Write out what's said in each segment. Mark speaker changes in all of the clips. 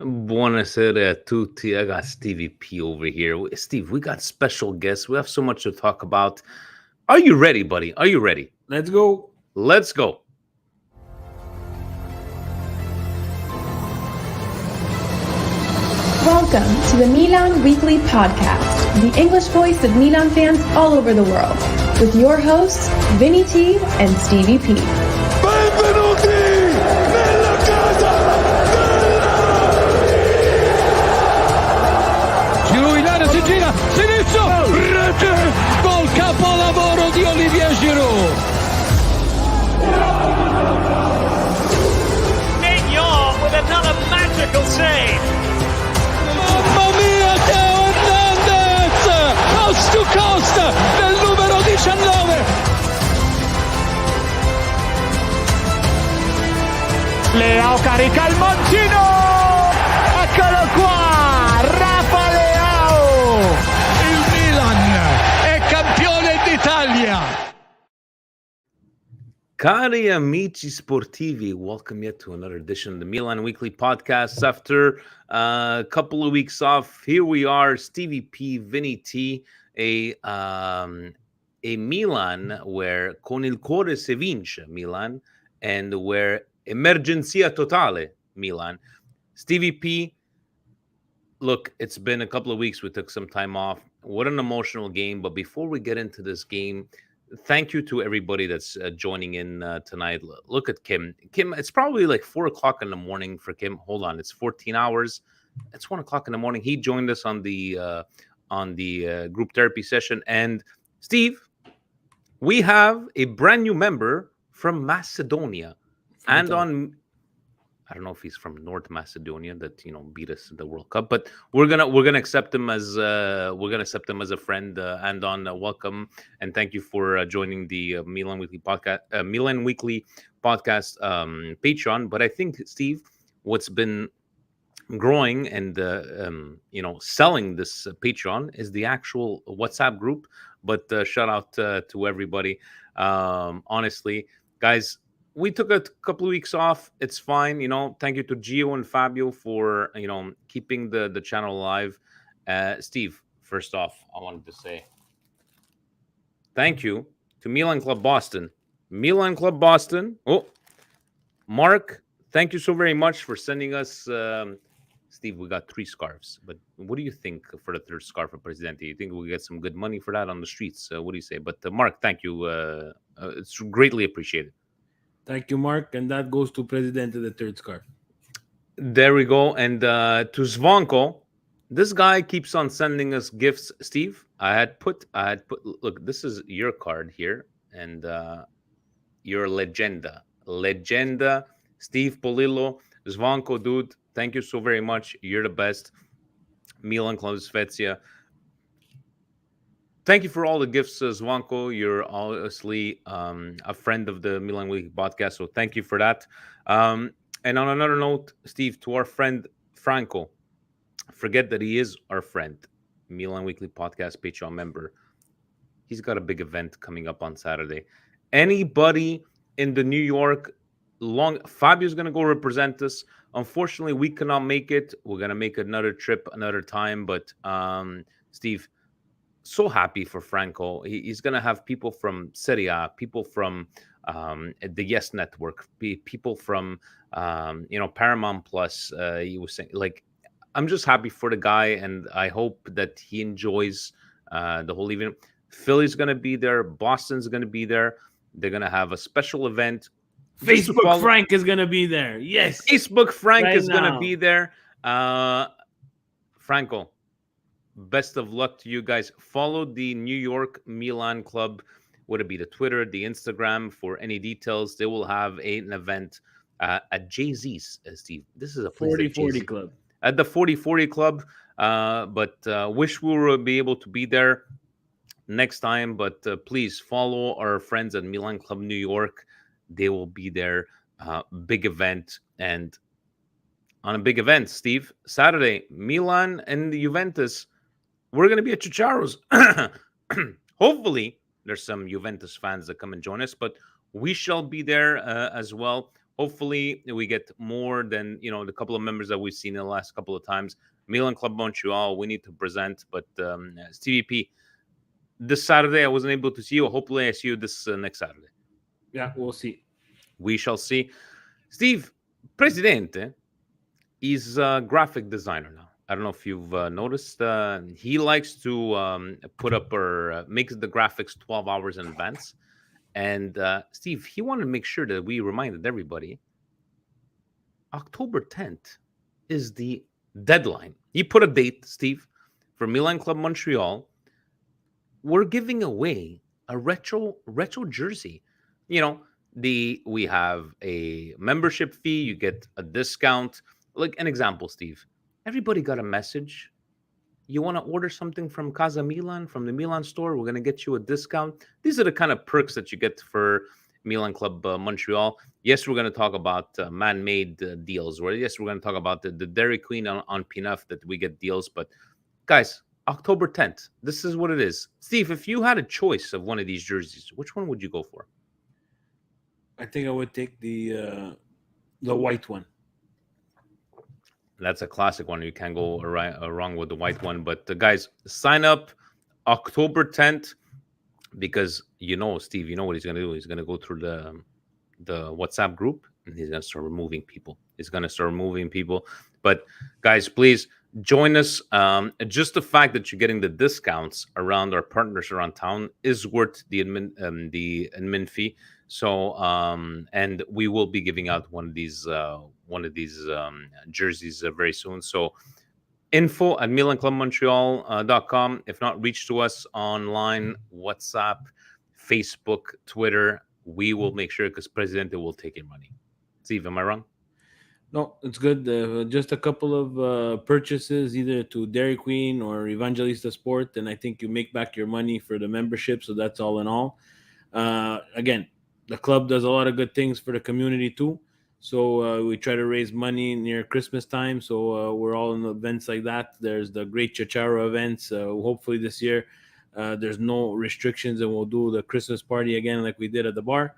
Speaker 1: Buonasera a tutti. I got Stevie P over here. Steve, we got special guests. We have so much to talk about. Are you ready, buddy? Are you ready?
Speaker 2: Let's go.
Speaker 1: Let's go.
Speaker 3: Welcome to the Milan Weekly Podcast, the English voice of Milan fans all over the world, with your hosts, Vinny T and Stevie P.
Speaker 4: Benvenuti nella casa
Speaker 5: Giro in area, si gira, sinistro, rete, gol capolavoro di Olivier Giroud.
Speaker 6: Mignon with another magical save.
Speaker 5: Mamma mia, Teo Hernandez! Coast to coast del numero 19.
Speaker 6: Leao carica il mancino. Eccolo qua, Rafa Leao.
Speaker 5: Il Milan è campione d'Italia.
Speaker 1: Cari amici sportivi, welcome yet to another edition of the Milan Weekly Podcast. After a couple of weeks off, here we are, Stevie P, Vinny T, a Milan where con il cuore si vince Milan, and where emergencia totale Milan. Stevie P, look, it's been a couple of weeks. We took some time off. What an emotional game. But before we get into this game, thank you to everybody that's joining in tonight. Look at Kim. Kim, it's probably like 4 o'clock in the morning for Kim. Hold on, it's 14 hours. It's 1 o'clock in the morning. He joined us on the group therapy session. And Steve, we have a brand new member from Macedonia, and on. I don't know if he's from North Macedonia that beat us in the World Cup, but we're gonna accept him as a friend. And on welcome and thank you for joining the Milan Weekly Podcast Patreon. But I think Steve, what's been growing and selling this Patreon is the actual WhatsApp group. But shout out to everybody. Honestly, guys. We took a couple of weeks off. It's fine. Thank you to Gio and Fabio for, keeping the channel alive. Steve, first off, I wanted to say thank you to Milan Club Boston. Milan Club Boston. Oh, Mark, thank you so very much for sending us. Steve, we got 3 scarves. But what do you think for the 3rd scarf of Presidente? You think we'll get some good money for that on the streets? What do you say? But Mark, thank you. It's greatly appreciated.
Speaker 2: Thank you, Mark. And that goes to Presidente, the 3rd scarf.
Speaker 1: There we go. And to Zvonko, this guy keeps on sending us gifts. Steve, I had put. Look, this is your card here, and your legenda, Steve Polillo, Zvonko, dude. Thank you so very much. You're the best. Milan Club Svezia. Thank you for all the gifts, Zvonko. You're obviously a friend of the Milan Weekly Podcast, so thank you for that. And on another note, Steve, to our friend Franco, forget that he is our friend, Milan Weekly Podcast Patreon member. He's got a big event coming up on Saturday. Anybody in the New York, Fabio's going to go represent us. Unfortunately, we cannot make it. We're going to make another trip another time, but Steve, so happy for Franco. He's going to have people from Serie A, people from the Yes Network, people from Paramount Plus. He was saying, I'm just happy for the guy, and I hope that he enjoys the whole event. Philly's going to be there. Boston's going to be there. They're going to have a special event.
Speaker 2: Facebook Frank is going to be there. Yes.
Speaker 1: Facebook Frank
Speaker 2: right
Speaker 1: is going to
Speaker 2: now.
Speaker 1: be there. Franco, best of luck to you guys. Follow the New York Milan Club. Would it be the Twitter, the Instagram for any details? They will have an event at Jay-Z's, Steve. This is a
Speaker 2: 40-40 Club.
Speaker 1: At the 40-40 Club. But wish we will be able to be there next time. But please follow our friends at Milan Club New York. They will be there. Big event. And on a big event, Steve, Saturday, Milan and the Juventus. We're going to be at Chicharo's. Hopefully, there's some Juventus fans that come and join us, but we shall be there as well. Hopefully, we get more than the couple of members that we've seen in the last couple of times. Milan Club Montreal, we need to present. But Stevie P, this Saturday I wasn't able to see you. Hopefully, I see you this next Saturday.
Speaker 2: Yeah, we'll see.
Speaker 1: We shall see. Steve, Presidente is a graphic designer now. I don't know if you've noticed. He likes to put up or makes the graphics 12 hours in advance. And Steve, he wanted to make sure that we reminded everybody October 10th is the deadline. He put a date, Steve, for Milan Club Montreal. We're giving away a retro jersey. We have a membership fee. You get a discount. Like an example, Steve. Everybody got a message. You want to order something from Casa Milan, from the Milan store? We're going to get you a discount. These are the kind of perks that you get for Milan Club Montreal. Yes, we're going to talk about man-made deals. Yes, we're going to talk about the Dairy Queen on Pinaf that we get deals. But guys, October 10th, this is what it is. Steve, if you had a choice of one of these jerseys, which one would you go for?
Speaker 2: I think I would take the white one.
Speaker 1: That's a classic one. You can't go wrong with the white one. But guys, sign up October 10th because Steve, you know what he's going to do. He's going to go through the WhatsApp group and he's going to start removing people. But guys, please join us. Just the fact that you're getting the discounts around our partners around town is worth the admin fee. So, and we will be giving out one of these jerseys very soon. So, info at milanclubmontreal.com. If not, reach to us online, WhatsApp, Facebook, Twitter. We will make sure because Presidente will take your money. Steve, am I wrong?
Speaker 2: No, it's good. Just a couple of purchases, either to Dairy Queen or Evangelista Sport, and I think you make back your money for the membership. So that's all in all. Again, the club does a lot of good things for the community too. So we try to raise money near Christmas time. So we're all in events like that. There's the Great Chacharo events. Hopefully this year there's no restrictions and we'll do the Christmas party again like we did at the bar.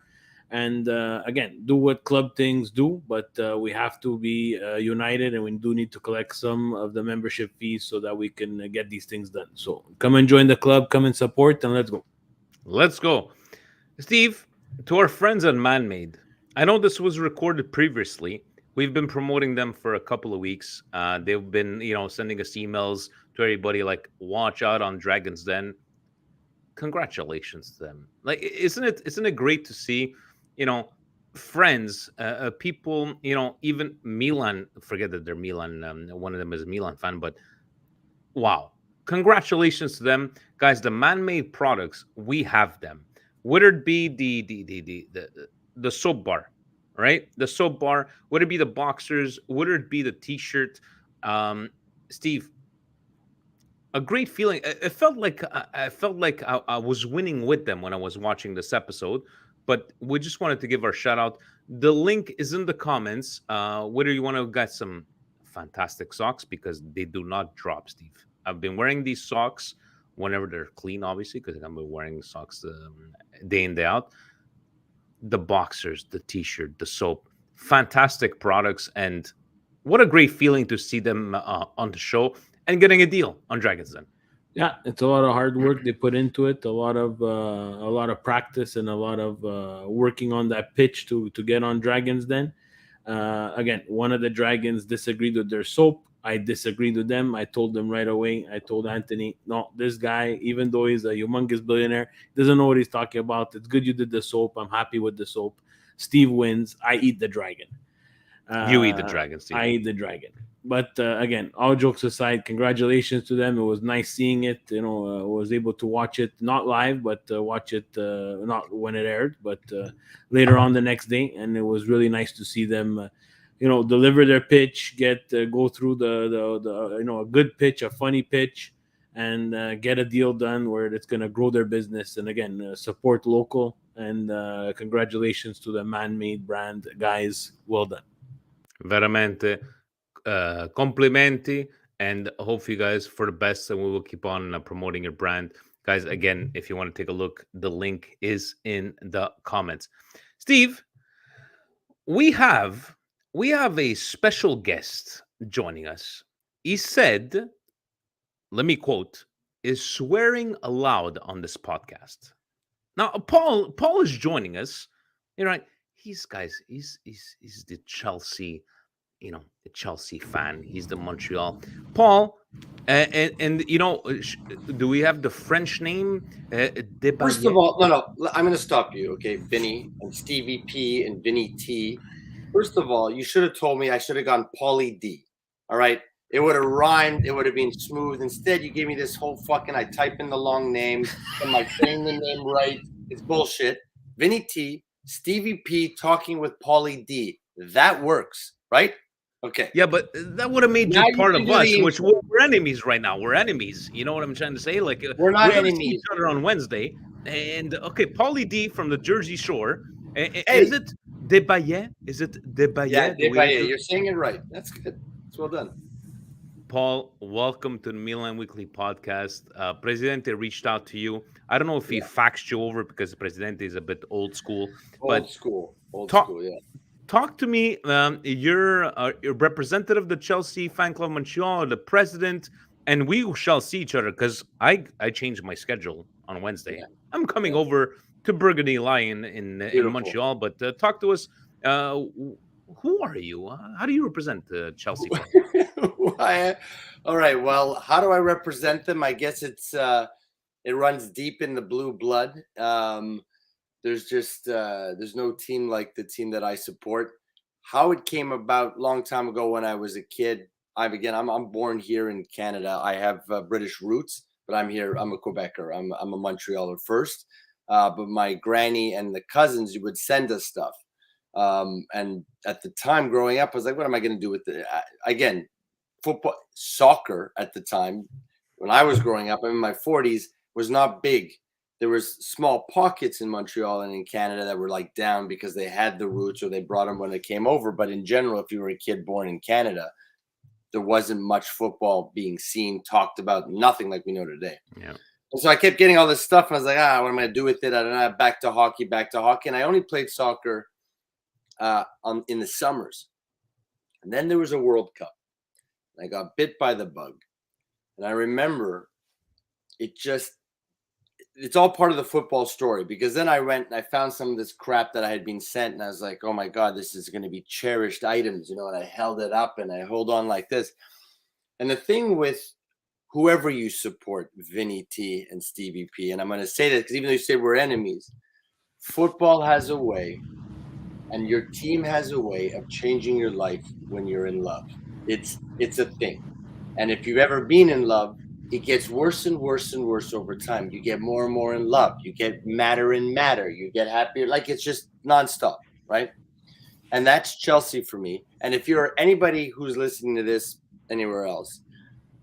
Speaker 2: And again, do what club things do, but we have to be united, and we do need to collect some of the membership fees so that we can get these things done. So come and join the club, come and support, and let's go.
Speaker 1: Let's go. Steve, to our friends at Manmade, I know this was recorded previously. We've been promoting them for a couple of weeks. They've been, sending us emails to everybody like, watch out on Dragon's Den. Congratulations to them. Like, isn't it great to see, friends, people, even Milan, forget that they're Milan. One of them is a Milan fan, but wow. Congratulations to them. Guys, the Man-Made products, we have them. Would it be the soap bar, right? The soap bar. Would it be the boxers? Would it be the T-shirt? Steve, a great feeling. It felt like I was winning with them when I was watching this episode. But we just wanted to give our shout out. The link is in the comments. Whether you want to get some fantastic socks because they do not drop, Steve. I've been wearing these socks whenever they're clean, obviously, because I've been wearing socks day in, day out. The boxers, the T-shirt, the soap, fantastic products. And what a great feeling to see them on the show and getting a deal on Dragon's Den.
Speaker 2: Yeah, it's a lot of hard work they put into it, a lot of practice and a lot of working on that pitch to get on Dragon's Den. Again, one of the dragons disagreed with their soap. I disagreed with them. I told them right away. I told Anthony, no, this guy, even though he's a humongous billionaire, doesn't know what he's talking about. It's good you did the soap. I'm happy with the soap. Steve wins. I eat the dragon.
Speaker 1: You eat the dragon, Steve.
Speaker 2: I eat the dragon. But again, all jokes aside, congratulations to them. It was nice seeing it. Was able to watch it, not live, but watch it not when it aired, but later on the next day. And it was really nice to see them deliver their pitch, go through the a good pitch, a funny pitch, and get a deal done where it's going to grow their business. And again, support local, and congratulations to the Man-Made brand guys. Well done.
Speaker 1: Veramente complimenti, and hope you guys for the best, and we will keep on promoting your brand. Guys, again, if you want to take a look, the link is in the comments. Steve, we have a special guest joining us. He said, let me quote, is swearing aloud on this podcast. Now, Paul is joining us. You're right. He's the Chelsea, the Chelsea fan. He's the Montreal. Paul, and do we have the French name?
Speaker 7: First of all, no, I'm going to stop you, okay, Vinny and Stevie P and Vinny T. First of all, you should have told me I should have gone Paulie D. All right, it would have rhymed. It would have been smooth. Instead, you gave me this whole fucking. I type in the long names. Am I saying the name right? It's bullshit. Vinny T, Stevie P talking with Paulie D. That works, right? Okay.
Speaker 1: Yeah, but that would have made you part of us, which we're enemies right now. We're enemies. You know what I'm trying to say? Like
Speaker 7: we're not
Speaker 1: enemies.
Speaker 7: See
Speaker 1: each other on Wednesday. And okay, Paulie D from the Jersey Shore. Is it Desbaillets? Is it Desbaillets?
Speaker 7: Yeah, Desbaillets. You're saying it right. That's good. It's well done.
Speaker 1: Paul, welcome to the Milan Weekly Podcast. Presidente reached out to you. I don't know if he faxed you over because Presidente is a bit old school.
Speaker 7: Old school, yeah.
Speaker 1: Talk to me. You're a representative of the Chelsea Fan Club Montreal, the president, and we shall see each other because I changed my schedule on Wednesday. Yeah. I'm coming over to Burgundy Lion in Montreal, but talk to us. Who are you? How do you represent the Chelsea?
Speaker 7: All right. Well, how do I represent them? I guess it runs deep in the blue blood. There's no team like the team that I support. How it came about long time ago when I was a kid. I'm born here in Canada. I have British roots, but I'm here. I'm a Quebecer. I'm a Montrealer first. But my granny and the cousins would send us stuff. And at the time growing up, I was like, what am I going to do with it? Again, football, soccer at the time, when I was growing up, I'm in my 40s, was not big. There was small pockets in Montreal and in Canada that were like down because they had the roots or they brought them when they came over. But in general, if you were a kid born in Canada, there wasn't much football being seen, talked about, nothing like we know today.
Speaker 1: Yeah.
Speaker 7: And so I kept getting all this stuff and I was like, what am I going to do with it? I don't know. Back to hockey. And I only played soccer in the summers. And then there was a World Cup. And I got bit by the bug. And I remember it's all part of the football story because then I went and I found some of this crap that I had been sent and I was like, oh my God, this is going to be cherished items, and I held it up and I hold on like this. And the thing with whoever you support, Vinny T and Stevie P, and I'm going to say that because even though you say we're enemies, football has a way and your team has a way of changing your life when you're in love. It's a thing. And if you've ever been in love, it gets worse and worse and worse over time. You get more and more in love. You get madder and madder. You get happier. Like it's just nonstop, right? And that's Chelsea for me. And if you're anybody who's listening to this anywhere else,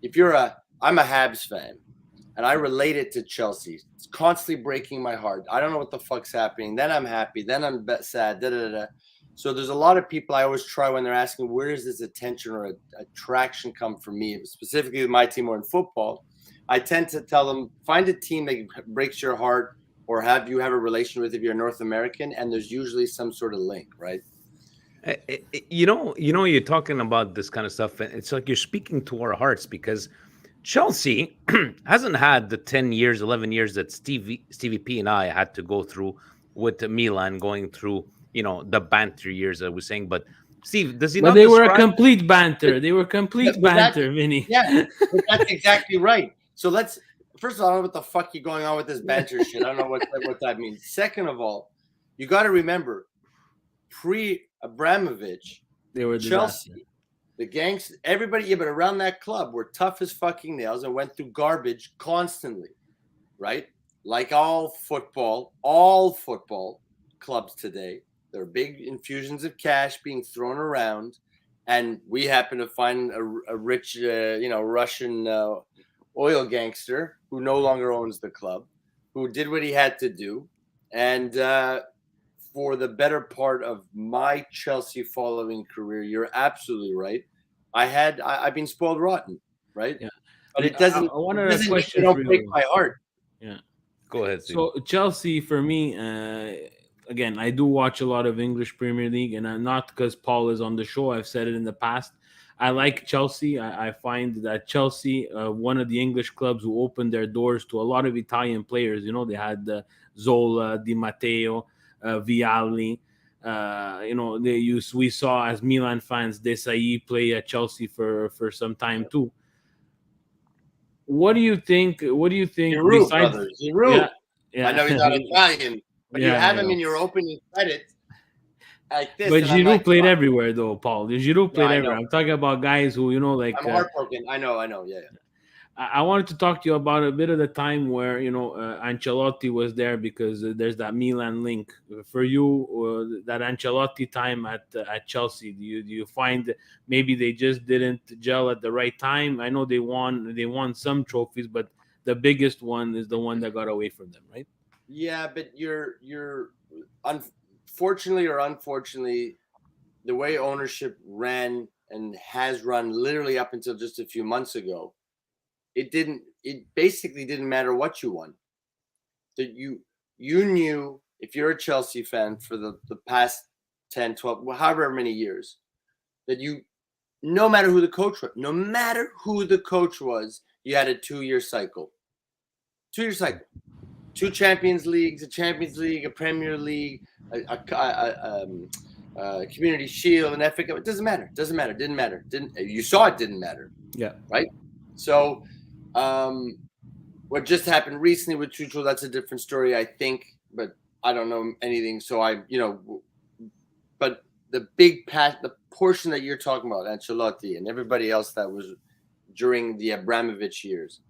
Speaker 7: I'm a Habs fan and I relate it to Chelsea. It's constantly breaking my heart. I don't know what the fuck's happening. Then I'm happy. Then I'm sad. So there's a lot of people I always try when they're asking, where does this attention or attraction come from me, specifically with my team or in football? I tend to tell them, find a team that breaks your heart or you have a relation with if you're North American, and there's usually some sort of link, right?
Speaker 1: You're talking about this kind of stuff, and it's like you're speaking to our hearts because Chelsea hasn't had the 10 years, 11 years that Stevie P and I had to go through with Milan, going through the banter years I was saying, but Steve, does he not?
Speaker 2: But they were a complete banter. They were complete banter, Vinny.
Speaker 7: Yeah, that's exactly right. So first of all, I don't know what the fuck you're going on with this banter shit. I don't know what that means. Second of all, you got to remember, pre-Abramovich,
Speaker 2: they were
Speaker 7: Chelsea, the gangs, everybody, but around that club were tough as fucking nails and went through garbage constantly, right? Like all football clubs today. There are big infusions of cash being thrown around, and we happen to find a rich, Russian oil gangster who no longer owns the club, who did what he had to do. And for the better part of my Chelsea following career, you're absolutely right. I've been spoiled rotten, right?
Speaker 2: Yeah.
Speaker 7: But it doesn't.
Speaker 2: I wanted a question.
Speaker 7: Don't break my heart.
Speaker 2: Yeah.
Speaker 1: Go ahead, Steve.
Speaker 2: So Chelsea for me. again, I do watch a lot of English Premier League, and not because Paul is on the show. I've said it in the past. I like Chelsea. I find that Chelsea, one of the English clubs who opened their doors to a lot of Italian players. You know, they had Zola, Di Matteo, Vialli. We saw as Milan fans Desai play at Chelsea for some time too. What do you think?
Speaker 7: Giroud, brothers. Giroud.
Speaker 2: Yeah.
Speaker 7: I know he's not Italian, but you have him in your opening credits like this.
Speaker 2: But Giroud played everywhere, though, Paul. Giroud played everywhere. I'm talking about guys who, like...
Speaker 7: I'm heartbroken. I know. Yeah.
Speaker 2: I wanted to talk to you about a bit of the time where, Ancelotti was there because there's that Milan link. For you, that Ancelotti time at Chelsea, do you find maybe they just didn't gel at the right time? I know they won some trophies, but the biggest one is the one that got away from them, right?
Speaker 7: Yeah, but you're fortunately or unfortunately, the way ownership ran and has run literally up until just a few months ago, it basically didn't matter what you won. That you knew, if you're a Chelsea fan for the past 10, 12, however many years, that no matter who the coach was, you had a 2-year cycle. 2-year cycle. 2 Champions Leagues, a Champions League, a Premier League, a Community Shield, an FA Cup. It doesn't matter. Didn't matter. You saw it didn't matter.
Speaker 2: Yeah.
Speaker 7: Right? So what just happened recently with Tuchel, that's a different story, I think, but I don't know anything. So but the the portion that you're talking about, Ancelotti and everybody else that was during the Abramovich years,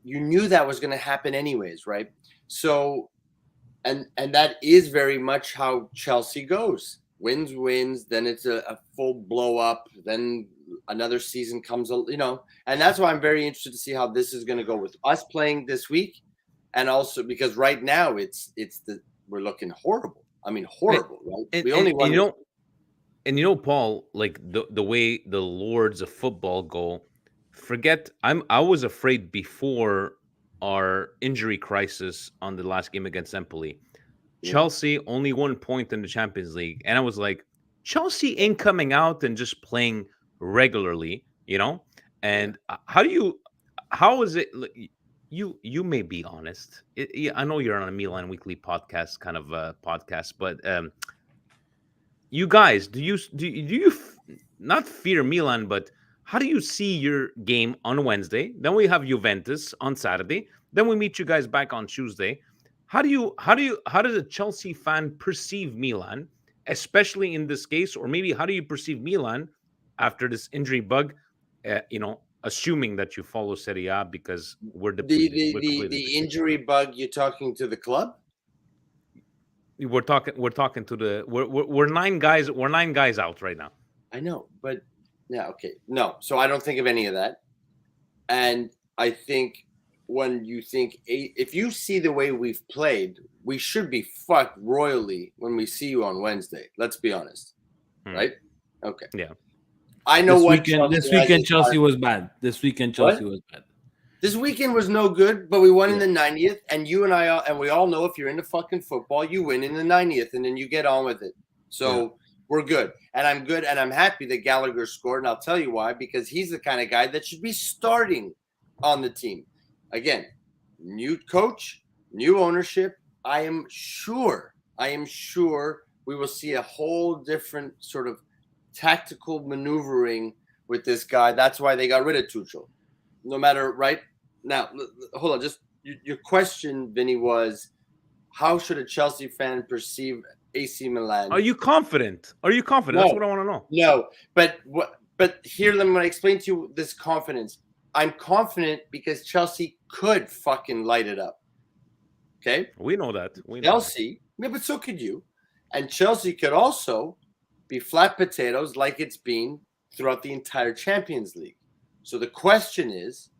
Speaker 7: you knew that was going to happen anyways, right? So, and that is very much how Chelsea goes. Wins, then it's a full blow up, then another season comes, and that's why I'm very interested to see how this is going to go with us playing this week, and also because right now we're looking horrible. I mean, horrible, right? We only won.
Speaker 1: Paul, like the way the lords of football go. I was afraid before our injury crisis on the last game against Empoli. Chelsea only 1 point in the Champions League. And I was like, Chelsea ain't coming out and just playing regularly, And how is it? You may be honest. I know you're on a Milan Weekly Podcast kind of podcast, but you guys, do you not fear Milan, but how do you see your game on Wednesday? Then we have Juventus on Saturday. Then we meet you guys back on Tuesday. How does a Chelsea fan perceive Milan, especially in this case, or maybe how do you perceive Milan after this injury bug? Assuming that you follow Serie A because we're
Speaker 7: the injury bug. You're talking to the club.
Speaker 1: We're talking to we're 9 guys. We're 9 guys out right now.
Speaker 7: I know, but. Yeah, okay. No, so I don't think of any of that. And I think when you think, if you see the way we've played, we should be fucked royally when we see you on Wednesday. Let's be honest. Right? Okay.
Speaker 1: Yeah.
Speaker 7: I know
Speaker 2: this weekend Chelsea was bad. This weekend Chelsea was bad.
Speaker 7: This weekend was no good, but we won in the 90th. And you and we all know if you're into fucking football, you win in the 90th and then you get on with it. So we're good. And I'm good. And I'm happy that Gallagher scored. And I'll tell you why, because he's the kind of guy that should be starting on the team. Again, new coach, new ownership. I am sure we will see a whole different sort of tactical maneuvering with this guy. That's why they got rid of Tuchel. No matter, right? Now, hold on. Just your question, Vinny, was how should a Chelsea fan perceive AC Milan?
Speaker 1: Are you confident?
Speaker 7: No.
Speaker 1: That's what I want to know.
Speaker 7: No, but here, let me explain to you this confidence. I'm confident because Chelsea could fucking light it up. Okay?
Speaker 1: We know that.
Speaker 7: Chelsea, yeah, but so could you. And Chelsea could also be flat potatoes like it's been throughout the entire Champions League. So the question is,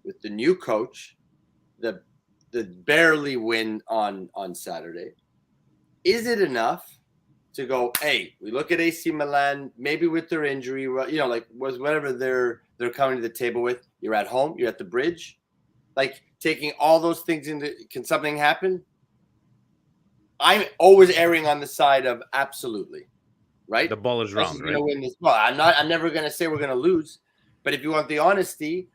Speaker 7: with the new coach, the barely win on Saturday, is it enough to go, hey, we look at AC Milan, maybe with their injury, like was whatever they're coming to the table with, you're at home, you're at the bridge, like taking all those things into, can something happen? I'm always erring on the side of absolutely, right?
Speaker 1: The ball is round, right?
Speaker 7: Win this. Well, I'm never gonna say we're gonna lose, but if you want the honesty,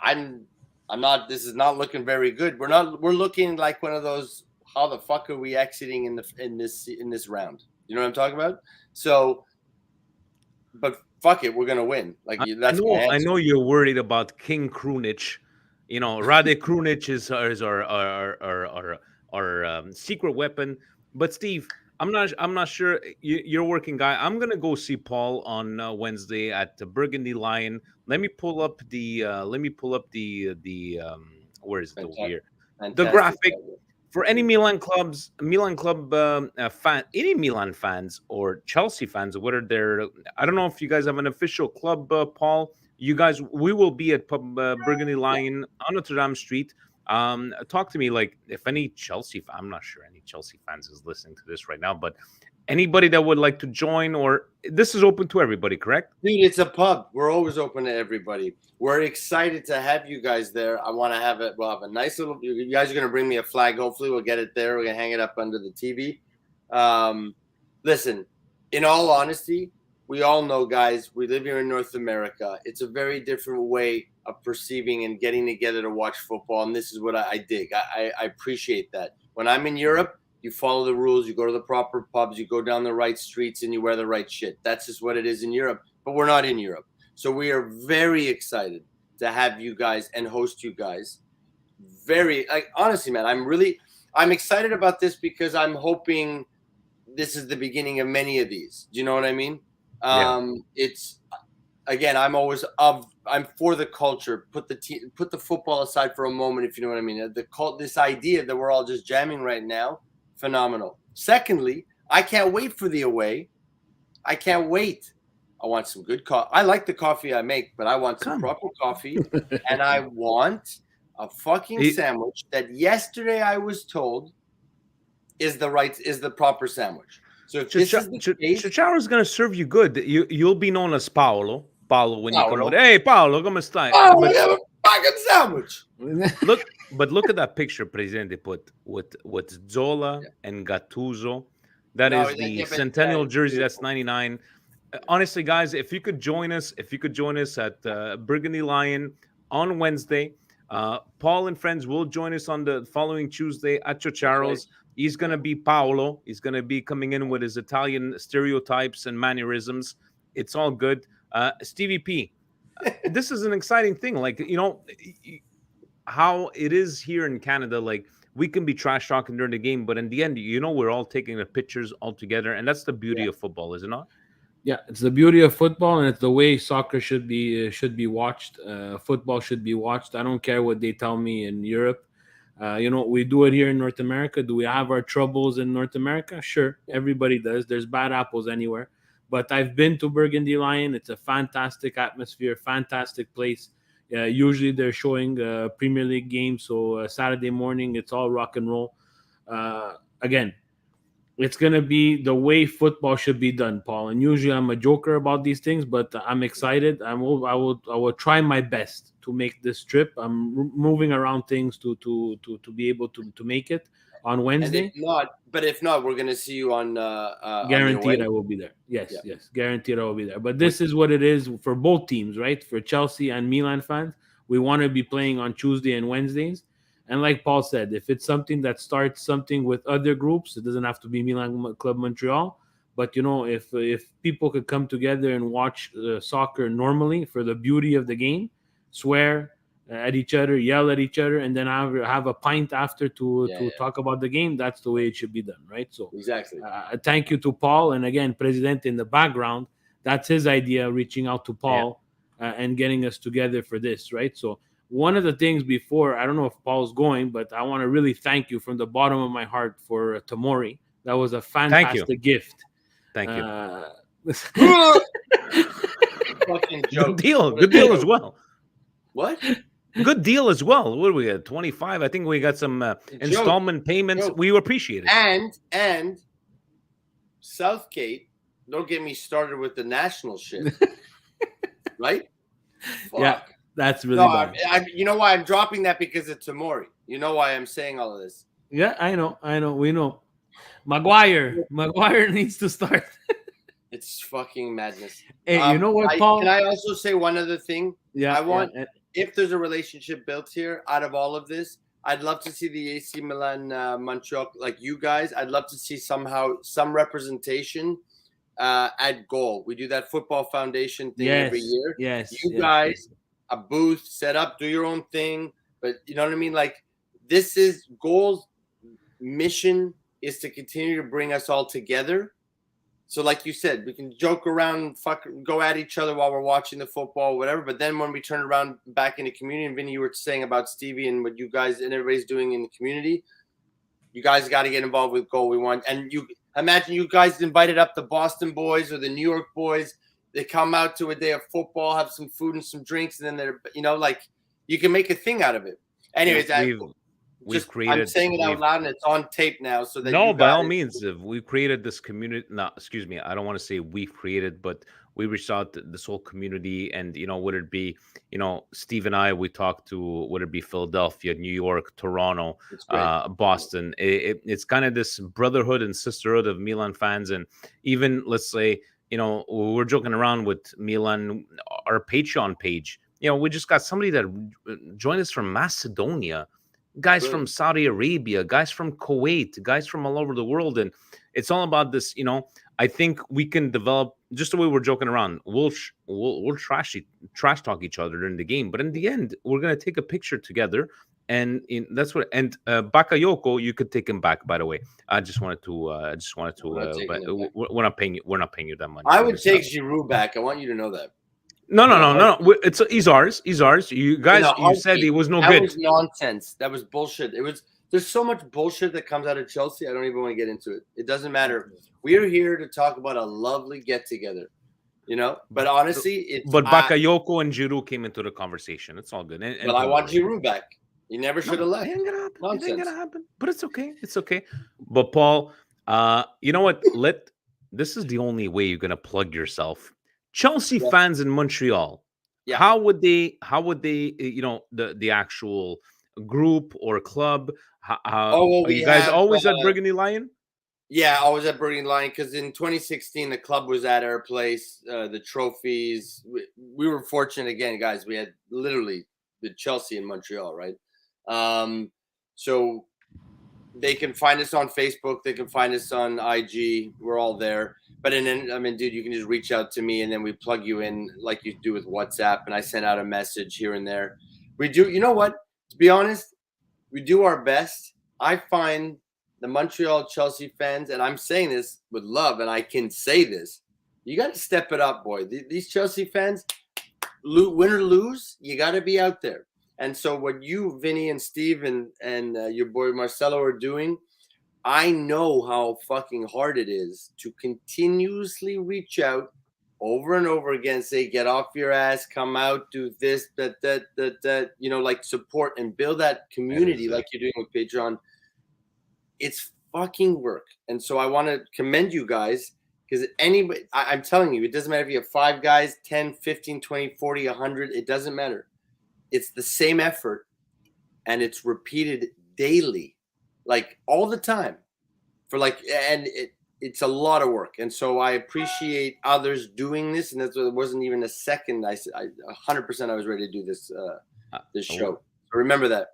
Speaker 7: I'm not. This is not looking very good. We're looking like one of those. How the fuck are we exiting in this round? You know what I'm talking about? So, but fuck it, we're gonna win. Like that's my answer.
Speaker 1: I know you're worried about King Krunic. You know, Rade Krunic is our secret weapon. But Steve, I'm not sure. You're a working guy. I'm gonna go see Paul on Wednesday at the Burgundy Lion. Let me pull up the where is it over here? The graphic. For any Milan club fan, any Milan fans or Chelsea fans, whether they're, I don't know if you guys have an official club, Paul. You guys, we will be at Burgundy Lion on Notre Dame Street. Talk to me, like, if any Chelsea, I'm not sure any Chelsea fans is listening to this right now, but anybody that would like to join, or this is open to everybody, correct?
Speaker 7: Dude, it's a pub. We're always open to everybody. We're excited to have you guys there. I want to have it. We'll have a nice little. You guys are going to bring me a flag. Hopefully, we'll get it there. We're going to hang it up under the TV. Listen, in all honesty, we all know, guys, we live here in North America. It's a very different way of perceiving and getting together to watch football. And this is what I dig. I appreciate that. When I'm in Europe, you follow the rules. You go to the proper pubs. You go down the right streets and you wear the right shit. That's just what it is in Europe. But we're not in Europe. So we are very excited to have you guys and host you guys. Honestly, man, I'm excited about this because I'm hoping this is the beginning of many of these. Do you know what I mean? It's, again, I'm for the culture. Put the football aside for a moment, if you know what I mean. This idea that we're all just jamming right now, phenomenal. Secondly, I can't wait for the away. I can't wait. I want some good coffee. I like the coffee I make, but I want some proper coffee. And I want a fucking sandwich that yesterday I was told is the proper sandwich. So if this is the case,
Speaker 1: Chicharro is going to serve you good. You'll be known as Paolo. Paolo, when you come out. Hey, Paolo, come stai?
Speaker 7: Oh, we have a fucking sandwich.
Speaker 1: Look at that picture Presidente put with Zola and Gattuso. That is the Centennial jersey. That's 99. Honestly, guys, if you could join us at Burgundy Lion on Wednesday, Paul and friends will join us on the following Tuesday at Chicharro's. He's going to be Paolo. He's going to be coming in with his Italian stereotypes and mannerisms. It's all good. Stevie P, this is an exciting thing. Like, you know, how it is here in Canada, like, we can be trash talking during the game, but in the end, you know, we're all taking the pictures all together. And that's the beauty of football, is it not?
Speaker 2: Yeah, it's the beauty of football, and it's the way soccer should be watched. Football should be watched. I don't care what they tell me in Europe. You know, we do it here in North America. Do we have our troubles in North America? Sure, everybody does. There's bad apples anywhere. But I've been to Burgundy Lion. It's a fantastic atmosphere, fantastic place. Usually they're showing Premier League games, so Saturday morning it's all rock and roll. Again, it's going to be the way football should be done, Paul. And usually I'm a joker about these things, but I'm excited. I will try my best to make this trip. I'm moving around things to be able to make it on Wednesday.
Speaker 7: If not, we're going to see you on
Speaker 2: guaranteed I will be there. Yes, guaranteed I will be there. But this is what it is for both teams, right? For Chelsea and Milan fans, we want to be playing on Tuesday and Wednesdays. And like Paul said, if it's something that starts something with other groups, it doesn't have to be Milan Club Montreal. But, you know, if people could come together and watch soccer normally for the beauty of the game, swear at each other, yell at each other, and then have a pint after to talk about the game, that's the way it should be done, right? So
Speaker 7: exactly.
Speaker 2: Thank you to Paul. And again, President in the background, that's his idea, reaching out to Paul and getting us together for this, right? So one of the things before, I don't know if Paul's going, but I want to really thank you from the bottom of my heart for Tomori. That was a fantastic gift.
Speaker 1: Thank you.
Speaker 7: Fucking joke.
Speaker 1: Good deal as well.
Speaker 7: What?
Speaker 1: Good deal as well. What do we got? 25. I think we got some installment payments. We appreciate it.
Speaker 7: And Southgate, don't get me started with the national shit. Right? Fuck.
Speaker 2: Yeah. That's really bad.
Speaker 7: You know why I'm dropping that? Because of Tomori. You know why I'm saying all of this.
Speaker 2: Yeah, I know. We know. Maguire needs to start.
Speaker 7: It's fucking madness.
Speaker 2: Hey, you know what, Paul?
Speaker 7: Can I also say one other thing?
Speaker 2: Yeah,
Speaker 7: I want, if there's a relationship built here out of all of this, I'd love to see the AC Milan Montreal, like you guys. I'd love to see some representation at goal. We do that football foundation thing every year.
Speaker 2: Yes.
Speaker 7: You guys, a booth set up, do your own thing. But you know what I mean? Like, this is goals. Mission is to continue to bring us all together. So like you said, we can joke around, go at each other while we're watching the football, whatever. But then when we turn around back in the community, and Vinny, you were saying about Stevie and what you guys and everybody's doing in the community, you guys got to get involved with Goal. We want, and you imagine you guys invited up the Boston boys or the New York boys. They come out to a day of football, have some food and some drinks, and then they're, like, you can make a thing out of it. Anyways,
Speaker 1: we've created.
Speaker 7: I'm saying it out loud, and it's on tape now. So that
Speaker 1: by all means, we've created this community. No, excuse me, I don't want to say we've created, but we reached out to this whole community, and would it be, Steve and I, we talked to, would it be Philadelphia, New York, Toronto, Boston. It's kind of this brotherhood and sisterhood of Milan fans, and even let's say, we're joking around with Milan, our Patreon page. We just got somebody that joined us from Macedonia. Guys from Saudi Arabia, guys from Kuwait, guys from all over the world. And it's all about this, I think we can develop, just the way we're joking around. We'll trash talk each other during the game. But in the end, we're going to take a picture together. And that's what, and Bakayoko, you could take him back, by the way. I just wanted to, but we're not paying you that money.
Speaker 7: I would take Giroud back. I want you to know that.
Speaker 1: No. He's ours. You guys, you said he was no good.
Speaker 7: That was nonsense. That was bullshit. There's so much bullshit that comes out of Chelsea. I don't even want to get into it. It doesn't matter. We are here to talk about a lovely get together, But honestly,
Speaker 1: Bakayoko and Giroud came into the conversation. It's all good.
Speaker 7: But I want Giroud back. You never should have left.
Speaker 1: It ain't gonna happen. But it's okay. It's okay. But Paul, you know what? This is the only way you're gonna plug yourself. Chelsea fans in Montreal, how would they, the actual group or club, are you guys always at Burgundy Lion?
Speaker 7: Yeah, always at Burgundy Lion, because in 2016, the club was at our place, the trophies. We were fortunate again, guys. We had literally the Chelsea in Montreal, right? So they can find us on Facebook. They can find us on IG. We're all there. But dude, you can just reach out to me, and then we plug you in like you do with WhatsApp, and I send out a message here and there. We do, you know what? To be honest, we do our best. I find the Montreal Chelsea fans, and I'm saying this with love, and I can say this, you got to step it up, boy. These Chelsea fans, win or lose, you got to be out there. And so what you, Vinny and Steve and your boy Marcelo are doing, I know how fucking hard it is to continuously reach out over and over again, say, get off your ass, come out, do this, that, like support and build that community like you're doing with Patreon. It's fucking work. And so I want to commend you guys, because I'm telling you, it doesn't matter if you have 5 guys, 10, 15, 20, 40, 100, it doesn't matter. It's the same effort, and it's repeated daily, like all the time, it's a lot of work. And so I appreciate others doing this, and it wasn't even a second. I 100% I was ready to do this show. So remember that.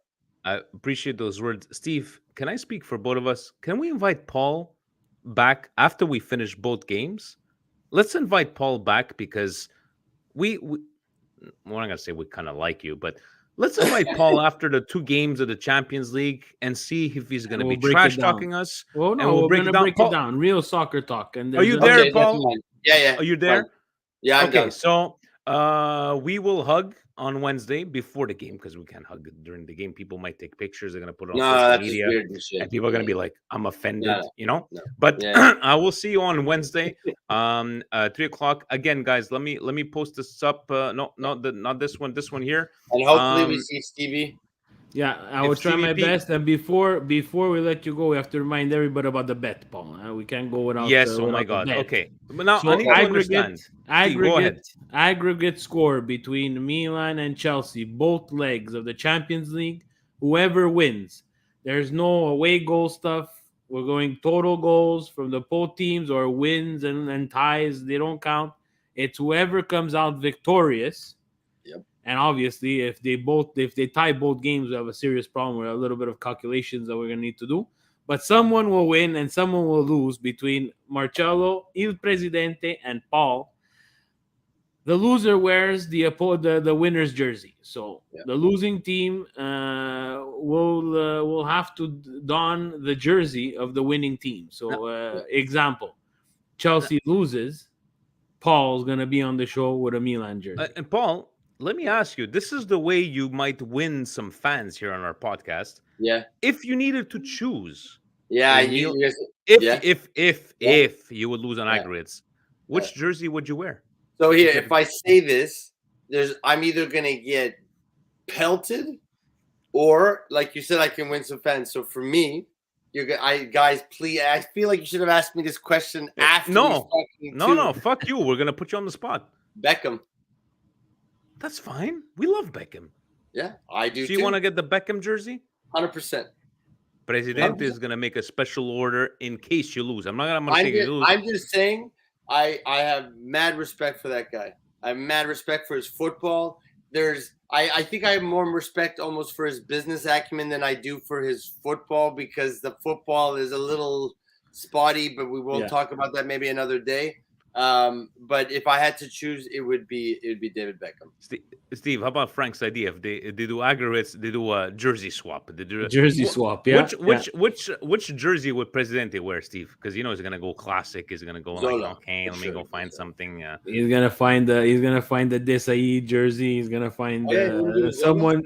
Speaker 1: I appreciate those words. Steve, can I speak for both of us? Can we invite Paul back after we finish both games? Let's invite Paul back, because we're not going to say we kind of like you, but let's invite Paul after the 2 games of the Champions League and see if he's going to be trash talking us.
Speaker 2: Well, no, we're going to break it down. Real soccer talk. And
Speaker 1: are you there, Paul?
Speaker 7: Yeah.
Speaker 1: Are you there?
Speaker 7: Fine. Yeah, I'm
Speaker 1: okay.
Speaker 7: done.
Speaker 1: So we will hug on Wednesday before the game, because we can't hug during the game. People might take pictures. They're going to put it on social media. And people are going to be like, I'm offended,
Speaker 7: No.
Speaker 1: But I will see you on Wednesday, 3:00. Again, guys, let me post this up. Not this one, this one here.
Speaker 7: And hopefully we see Stevie.
Speaker 2: Yeah, I will try my best. And before we let you go, we have to remind everybody about the bet, Paul. We can't go without.
Speaker 1: Yes. Oh my God. Okay. But now I need to understand.
Speaker 2: Aggregate score between Milan and Chelsea, both legs of the Champions League. Whoever wins, there's no away goal stuff. We're going total goals from the both teams, or wins and ties. They don't count. It's whoever comes out victorious.
Speaker 7: Yep.
Speaker 2: And obviously, if they tie both games, we have a serious problem with a little bit of calculations that we're gonna need to do. But someone will win and someone will lose between Marcello, Il Presidente, and Paul. The loser wears the winner's jersey. So the losing team will have to don the jersey of the winning team. So example, Chelsea loses, Paul's gonna be on the show with a Milan jersey.
Speaker 1: And Paul, let me ask you, this is the way you might win some fans here on our podcast.
Speaker 7: Yeah.
Speaker 1: If you needed to choose.
Speaker 7: Yeah.
Speaker 1: If you would lose on aggregates, which jersey would you wear?
Speaker 7: So here, if I say this, I'm either gonna get pelted, or like you said, I can win some fans. So for me, guys, please. I feel like you should have asked me this question after.
Speaker 1: No, fuck you. We're gonna put you on the spot.
Speaker 7: Beckham.
Speaker 1: That's fine. We love Beckham.
Speaker 7: Yeah, I do.
Speaker 1: So you want to get the Beckham jersey?
Speaker 7: 100%.
Speaker 1: Presidente is gonna make a special order in case you lose. I'm gonna say you lose.
Speaker 7: I'm just saying. I have mad respect for that guy. I have mad respect for his football. I think I have more respect almost for his business acumen than I do for his football, because the football is a little spotty, but we will talk about that maybe another day. But if I had to choose, it would be David Beckham.
Speaker 1: Steve, how about Frank's idea? If they do aggregates, they do a jersey swap.
Speaker 2: Jersey swap, yeah.
Speaker 1: Which jersey would Presidente wear, Steve? Because he's gonna go classic. He's gonna go like, okay, let me go find something.
Speaker 2: He's gonna find the Desai jersey. He's gonna find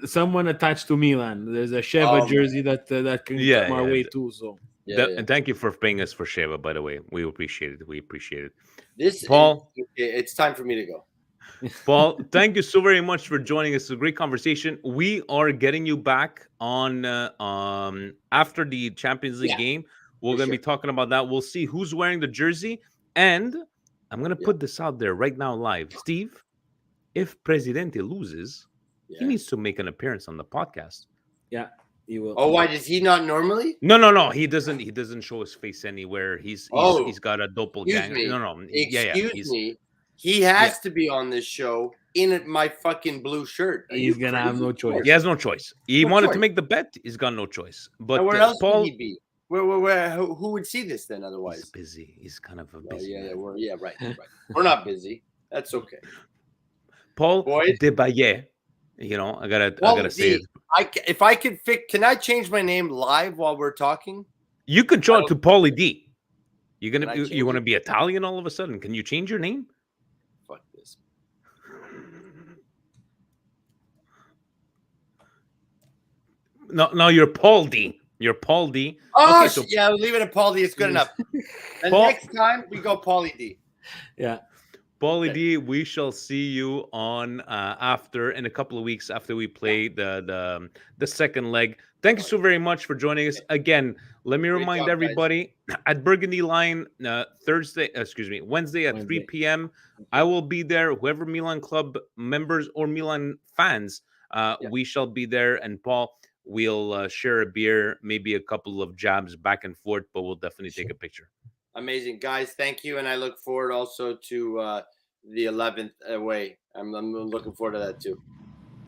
Speaker 2: someone attached to Milan. There's a Sheva jersey that can come our way too. So.
Speaker 1: And thank you for paying us for Sheva, by the way. We appreciate it.
Speaker 7: Paul, it's time for me to go.
Speaker 1: Paul, thank you so very much for joining us. It's a great conversation. We are getting you back on after the Champions League game. We're going to be talking about that. We'll see who's wearing the jersey. And I'm going to put this out there right now live. Steve, if Presidente loses, he needs to make an appearance on the podcast.
Speaker 2: Yeah. He will.
Speaker 7: Oh, why does he not normally?
Speaker 1: No. He doesn't show his face anywhere. He's got a doppelganger.
Speaker 7: Excuse me. He has to be on this show in my fucking blue shirt.
Speaker 2: He's gonna have no choice.
Speaker 1: He has no choice. He wanted to make the bet. He's got no choice. But
Speaker 7: where else
Speaker 1: Paul,
Speaker 7: would he be? Who would see this then? Otherwise,
Speaker 1: he's busy. He's kind of a busy.
Speaker 7: Right. We're not busy. That's okay.
Speaker 1: Paul Desbaillets. I gotta say it.
Speaker 7: If I could can I change my name live while we're talking?
Speaker 1: You could join to Paulie D. You want to be Italian all of a sudden? Can you change your name?
Speaker 7: Fuck this.
Speaker 1: No, you're Paul D. You're Paul D.
Speaker 7: Oh, okay, so leave it at Paul D. It's good enough. And next time we go Paulie D.
Speaker 2: Yeah.
Speaker 1: Paulie D, we shall see you on in a couple of weeks after we play the second leg. Thank you so very much for joining us again. Let me remind everybody at Burgundy Line Wednesday at 3 p.m. I will be there. Whoever Milan Club members or Milan fans, we shall be there. And Paul, we'll share a beer, maybe a couple of jabs back and forth, but we'll definitely take a picture.
Speaker 7: Amazing, guys. Thank you. And I look forward also to the 11th away. I'm looking forward to that too.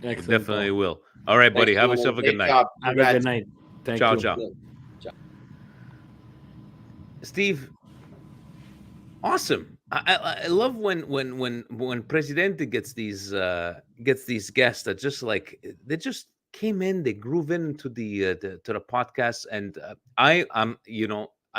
Speaker 1: Excellent. Definitely will. All right, buddy. Have yourself a good night.
Speaker 2: Have a good night. Thank you.
Speaker 1: Ciao. Steve, awesome. I love when Presidente gets these guests that just like they just came in, they groove into the podcast, and I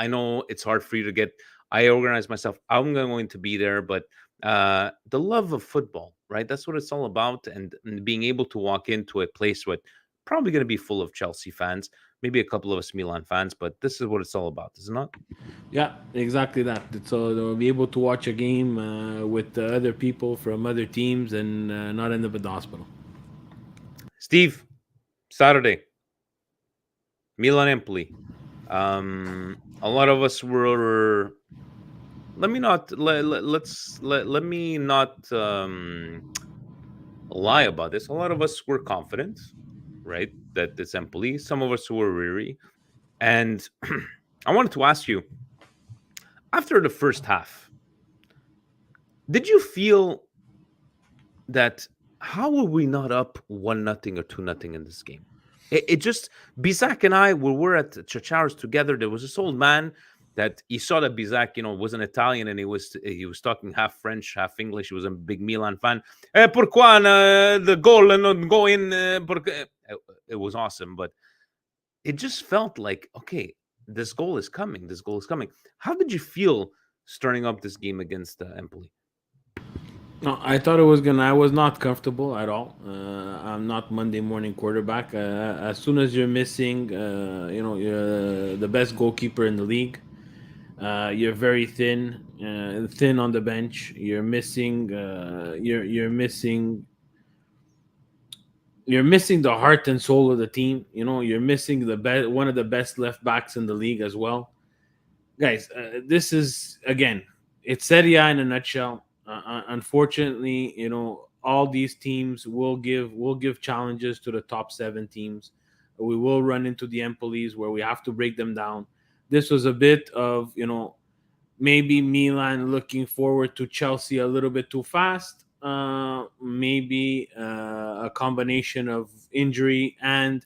Speaker 1: know it's hard for you to get. I organize myself. I'm going to be there, but the love of football, right? That's what it's all about, and being able to walk into a place with probably going to be full of Chelsea fans, maybe a couple of us Milan fans, but this is what it's all about, is it not?
Speaker 2: Yeah, exactly that. So they'll be able to watch a game with other people from other teams and not end up at the hospital.
Speaker 1: Steve, Saturday, Milan Empoli. A lot of us were. Let me not lie about this. A lot of us were confident, right, that it's Empoli. Some of us were weary, and I wanted to ask you, after the first half, did you feel that how were we not up 1-0 or 2-0 in this game? It just, Bizak and I were at Chachar's together. There was this old man that he saw that Bizak, was an Italian, and he was talking half French, half English. He was a big Milan fan. Pourquoi the goal not go in? It was awesome, but it just felt like, okay, this goal is coming. This goal is coming. How did you feel starting up this game against Empoli?
Speaker 2: No, I thought I was not comfortable at all. I'm not Monday morning quarterback. As soon as you're missing, you're the best goalkeeper in the league. You're very thin on the bench. You're missing. You're missing the heart and soul of the team. You're missing one of the best left backs in the league as well, guys. This is, again, it's Serie A in a nutshell. Unfortunately, all these teams will give challenges to the top 7 teams. We will run into the Empolis where we have to break them down. This was a bit of, maybe Milan looking forward to Chelsea a little bit too fast. Maybe a combination of injury and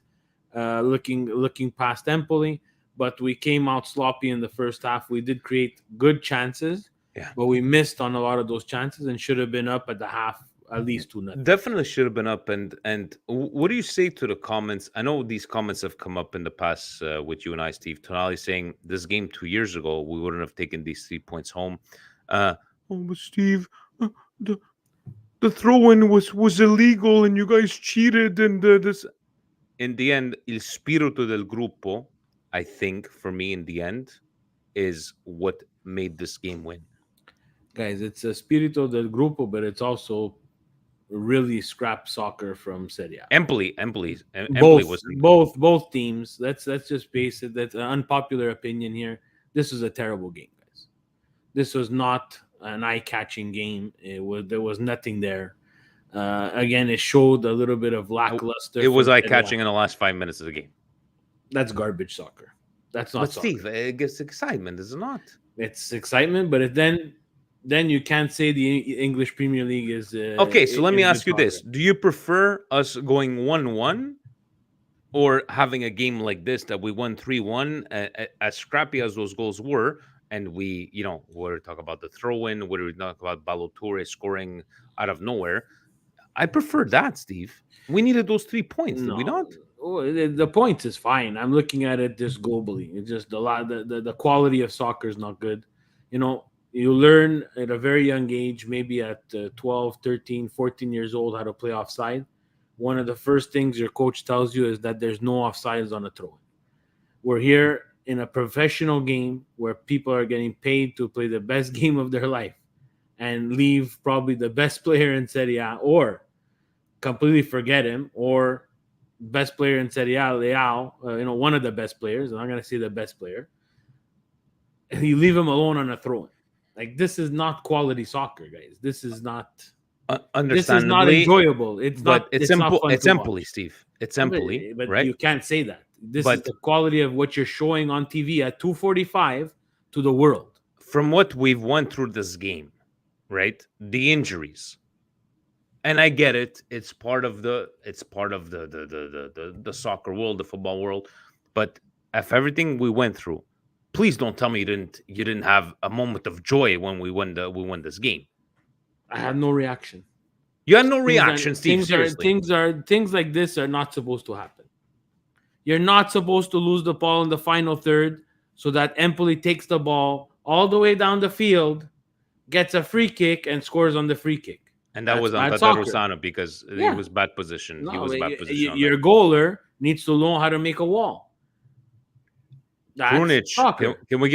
Speaker 2: looking past Empoli. But we came out sloppy in the first half. We did create good chances.
Speaker 1: Yeah.
Speaker 2: But we missed on a lot of those chances and should have been up at the half, at least 2-0.
Speaker 1: Definitely should have been up. And what do you say to the comments? I know these comments have come up in the past with you and I, Steve. Tonali saying this game 2 years ago, we wouldn't have taken these 3 points home. But Steve, the throw-in was illegal and you guys cheated. And this. In the end, il spirito del gruppo, I think, for me, in the end, is what made this game win.
Speaker 2: Guys, it's a spirito del gruppo, but it's also really scrap soccer from Serie A.
Speaker 1: Empoli was
Speaker 2: both teams. Let's just face it. That's an unpopular opinion here. This was a terrible game, guys. This was not an eye-catching game. There was nothing there. Again, it showed a little bit of lackluster.
Speaker 1: It was eye-catching in the last 5 minutes of the game.
Speaker 2: That's garbage soccer. That's not.
Speaker 1: But
Speaker 2: soccer.
Speaker 1: Steve, it gets excitement, is it not?
Speaker 2: It's excitement, but then you can't say the English Premier League is
Speaker 1: okay. So let me ask you
Speaker 2: soccer.
Speaker 1: this: do you prefer us going 1-1, or having a game like this that we won 3-1, as scrappy as those goals were, and we, we're talking about the throw-in, whether we talk about Balotore scoring out of nowhere? I prefer that, Steve. We needed those 3 points, did we not?
Speaker 2: Oh, the points is fine. I'm looking at it just globally. It's just the quality of soccer is not good. You learn at a very young age, maybe at 12, 13, 14 years old, how to play offside. One of the first things your coach tells you is that there's no offsides on a throw. We're here in a professional game where people are getting paid to play the best game of their life and leave probably the best player in Serie A, or completely forget him, or best player in Serie A, Leao, one of the best players. I'm not going to say the best player. And you leave him alone on a throw-in. Like, this is not quality soccer, guys. This is not.
Speaker 1: Understandably,
Speaker 2: this is not enjoyable. It's not.
Speaker 1: It's Empoli, Steve. It's Empoli,
Speaker 2: but
Speaker 1: right?
Speaker 2: You can't say that. This is the quality of what you're showing on TV at 2:45 to the world.
Speaker 1: From what we've went through this game, right? The injuries. And I get it. It's part of the soccer world, the football world. But after everything we went through, please don't tell me you didn't have a moment of joy when we won this game.
Speaker 2: I had no reaction.
Speaker 1: You had no reaction, Steve.
Speaker 2: Things like this are not supposed to happen. You're not supposed to lose the ball in the final third so that Empoli takes the ball all the way down the field, gets a free kick, and scores on the free kick.
Speaker 1: And that was on Tatarusano because he was bad position. He was bad position.
Speaker 2: Your goaler needs to learn how to make a wall.
Speaker 1: Krunic, can we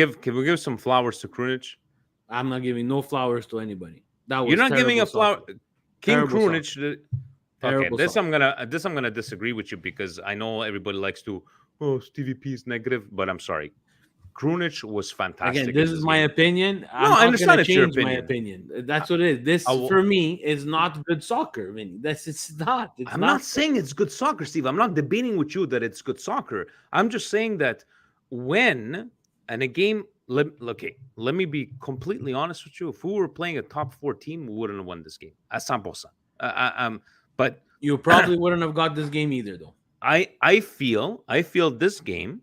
Speaker 1: give some flowers to Krunic?
Speaker 2: I'm not giving no flowers to anybody.
Speaker 1: You're not giving a flower. King Krunic. Okay, this
Speaker 2: soccer.
Speaker 1: I'm gonna disagree with you because I know everybody likes to. Oh, Stevie P is negative, but I'm sorry. Krunic was fantastic.
Speaker 2: Again, this is my opinion.
Speaker 1: I understand it's your
Speaker 2: opinion. My opinion. That's what it is. This for me is not good soccer. I mean, it's not.
Speaker 1: I'm not saying it's good soccer, Steve. I'm not debating with you that it's good soccer. I'm just saying that when And a game, let me be completely honest with you. If we were playing a top 4 team, we wouldn't have won this game. At 100%. But
Speaker 2: You probably wouldn't have got this game either, though.
Speaker 1: I feel this game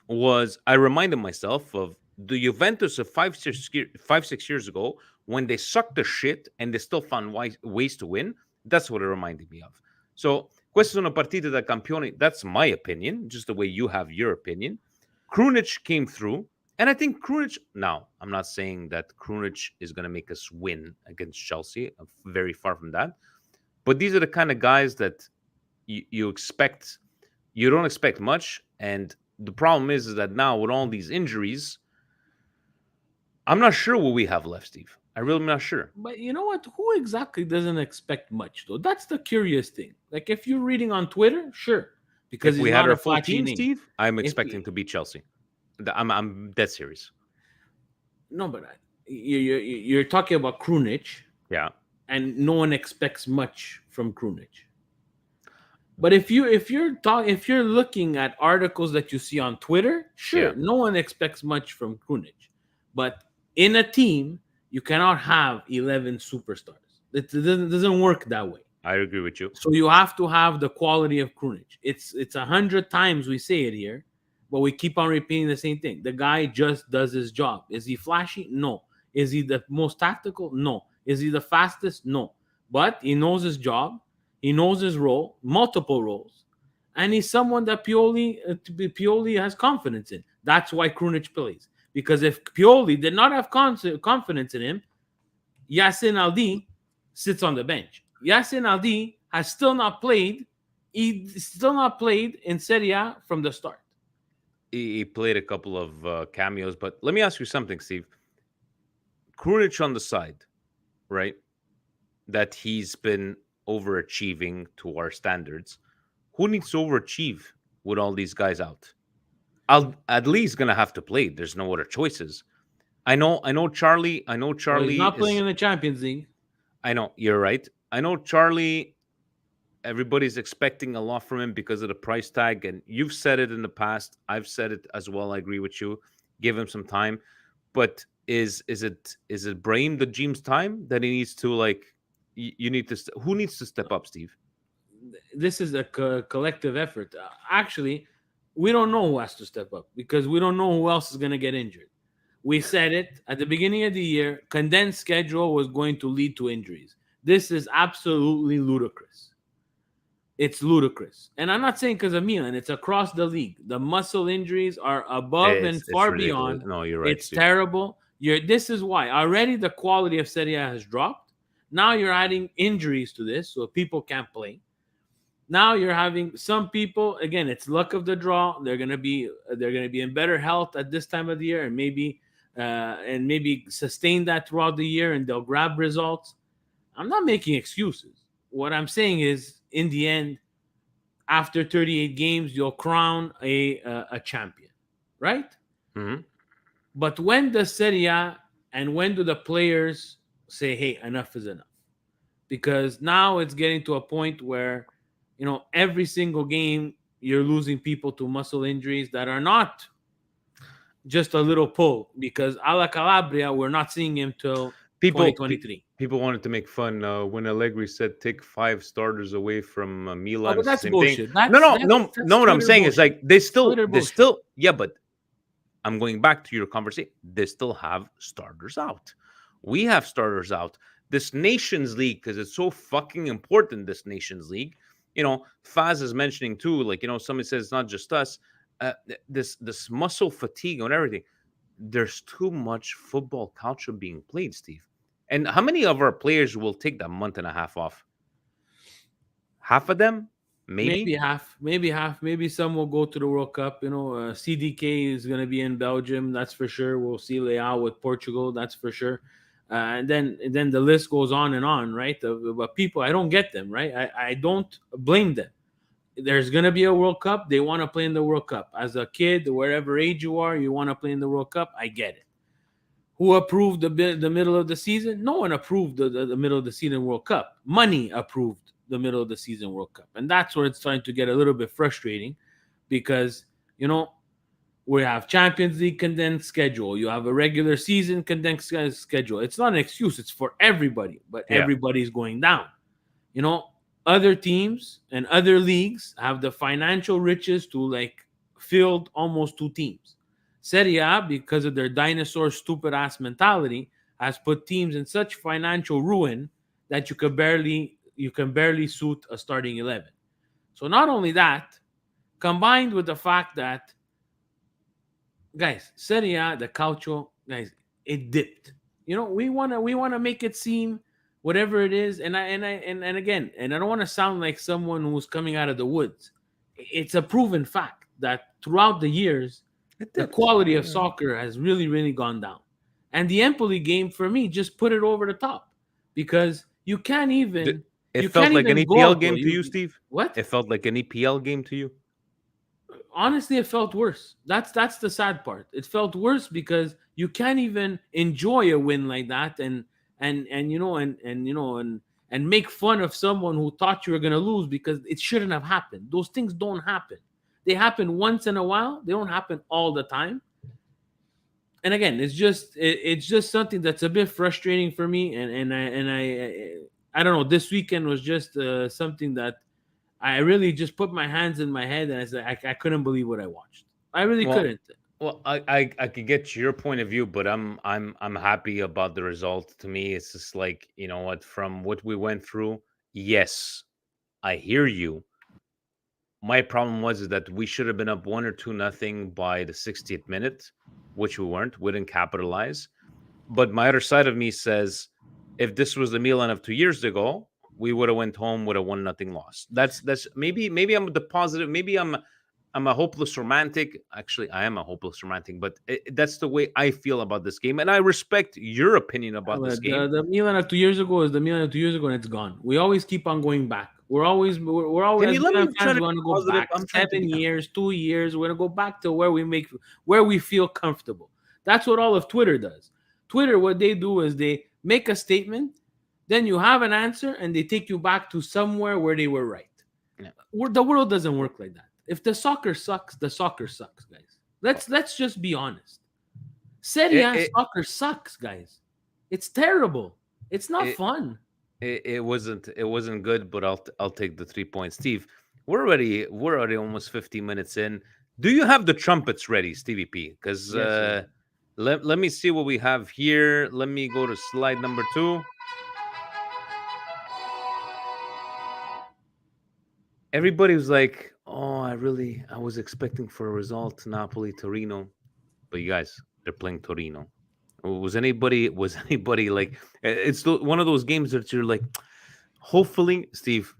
Speaker 1: was, I reminded myself of the Juventus of 5-6 years ago when they sucked the shit and they still found ways to win. That's what it reminded me of. So, questa è una partita da campione. That's my opinion, just the way you have your opinion. Krunic came through, and I think Krunic. Now, I'm not saying that Krunic is going to make us win against Chelsea. I'm very far from that. But these are the kind of guys that you expect. You don't expect much, and the problem is that now with all these injuries, I'm not sure what we have left, Steve. I really am not sure.
Speaker 2: But you know what? Who exactly doesn't expect much, though? That's the curious thing. Like, if you're reading on Twitter, sure. Because
Speaker 1: if we had our full team, Steve, I'm expecting to beat Chelsea. I'm dead serious.
Speaker 2: No, but you're talking about Krunic.
Speaker 1: Yeah.
Speaker 2: And no one expects much from Krunic. But if you're looking at articles that you see on Twitter, sure, no one expects much from Krunic. But in a team, you cannot have 11 superstars. It doesn't work that way.
Speaker 1: I agree with you.
Speaker 2: So you have to have the quality of Krunic. It's 100 times we say it here, but we keep on repeating the same thing. The guy just does his job. Is he flashy? No. Is he the most tactical? No. Is he the fastest? No. But he knows his job. He knows his role, multiple roles. And he's someone that Pioli has confidence in. That's why Krunic plays. Because if Pioli did not have confidence in him, Yacine Aldi sits on the bench. Yacine Aldi has still not played. He's still not played in Serie A from the start.
Speaker 1: He played a couple of cameos. But let me ask you something, Steve. Krunic on the side, right? That he's been overachieving to our standards. Who needs to overachieve with all these guys out? At least gonna have to play. There's no other choices. I know Charlie. Well,
Speaker 2: he's not playing in the Champions League.
Speaker 1: I know, you're right. I know Charlie. Everybody's expecting a lot from him because of the price tag, and you've said it in the past. I've said it as well. I agree with you. Give him some time, but is it Brahim the James time that he needs to, like? You need to. Who needs to step up, Steve?
Speaker 2: This is a collective effort. Actually, we don't know who has to step up because we don't know who else is going to get injured. We said it at the beginning of the year. Condensed schedule was going to lead to injuries. This is absolutely ludicrous. It's ludicrous. And I'm not saying because of Milan. It's across the league. The muscle injuries are above and far beyond.
Speaker 1: No, you're right.
Speaker 2: It's terrible. This is why. Already the quality of Serie A has dropped. Now you're adding injuries to this, so people can't play. Now you're having some people, again, it's luck of the draw. They're gonna be in better health at this time of the year, and maybe sustain that throughout the year, and they'll grab results. I'm not making excuses. What I'm saying is, in the end, after 38 games, you'll crown a champion, right?
Speaker 1: Mm-hmm.
Speaker 2: But when does Serie A and when do the players say, hey, enough is enough? Because now it's getting to a point where, every single game you're losing people to muscle injuries that are not just a little pull. Because Alla Calabria, we're not seeing him till 2023.
Speaker 1: People wanted to make fun when Allegri said take 5 starters away from Milan.
Speaker 2: But that's bullshit.
Speaker 1: No. What I'm saying is, like, they still, yeah, but I'm going back to your conversation. They still have starters out. We have starters out. This Nations League, because it's so fucking important, this Nations League. Faz is mentioning too, like, somebody says it's not just us. This muscle fatigue and everything. There's too much football culture being played, Steve. And how many of our players will take that month and a half off? Half of them? Maybe
Speaker 2: half. Maybe some will go to the World Cup. CDK is going to be in Belgium. That's for sure. We'll see Leao with Portugal. That's for sure. And then the list goes on and on, right? But people, I don't get them, right? I don't blame them. There's going to be a World Cup. They want to play in the World Cup. As a kid, wherever age you are, you want to play in the World Cup. I get it. Who approved the middle of the season? No one approved the middle of the season World Cup. Money approved the middle of the season World Cup. And that's where it's starting to get a little bit frustrating because, We have Champions League condensed schedule. You have a regular season condensed schedule. It's not an excuse. It's for everybody, but everybody's going down. Other teams and other leagues have the financial riches to field almost 2 teams. Serie A, because of their dinosaur stupid ass mentality, has put teams in such financial ruin that you can barely suit a starting 11. So not only that, combined with the fact that, guys, Serie A, the Calcio, guys, it dipped. We wanna make it seem whatever it is, and again, I don't want to sound like someone who's coming out of the woods. It's a proven fact that throughout the years, the quality of soccer has really, really gone down. And the Empoli game, for me, just put it over the top, because you can't even.
Speaker 1: It felt like an EPL game to you, Steve.
Speaker 2: What?
Speaker 1: It felt like an EPL game to you.
Speaker 2: Honestly, it felt worse. That's the sad part. It felt worse because you can't even enjoy a win like that, and make fun of someone who thought you were gonna lose, because it shouldn't have happened. Those things don't happen. They happen once in a while. They don't happen all the time. And again, it's just something that's a bit frustrating for me. And I don't know. This weekend was just something that I really just put my hands in my head, and I said I couldn't believe what I watched. I really couldn't.
Speaker 1: Well, I could get your point of view, but I'm happy about the result. To me, it's just like, from what we went through. Yes, I hear you. My problem is that we should have been up 1 or 2-0 by the 60th minute, which we weren't. We didn't capitalize. But my other side of me says, if this was the Milan of 2 years ago, we would have went home with a 1-0 loss. That's maybe I'm the positive. Maybe I'm a hopeless romantic. Actually, I am a hopeless romantic, but that's the way I feel about this game, and I respect your opinion about this game.
Speaker 2: The Milan of 2 years ago is the Milan of 2 years ago, and it's gone. We always keep on going back. We're always. Can you let me try to go back? 7 years, 2 years. We're gonna go back to where we feel comfortable. That's what all of Twitter does. Twitter, what they do is they make a statement, then you have an answer, and they take you back to somewhere where they were right. Yeah. The world doesn't work like that. If the soccer sucks, the soccer sucks, guys. Let's just be honest. Serie A soccer sucks, guys. It's terrible. It's not fun.
Speaker 1: It wasn't good, but I'll take the 3 points. Steve, we're already almost 50 minutes in. Do you have the trumpets ready, Stevie P? Because let me see what we have here. Let me go to slide number 2. Everybody was like, "Oh, I was expecting for a result, Napoli, Torino," but you guys, they're playing Torino. Was anybody like? It's one of those games that you're like, hopefully, Steve.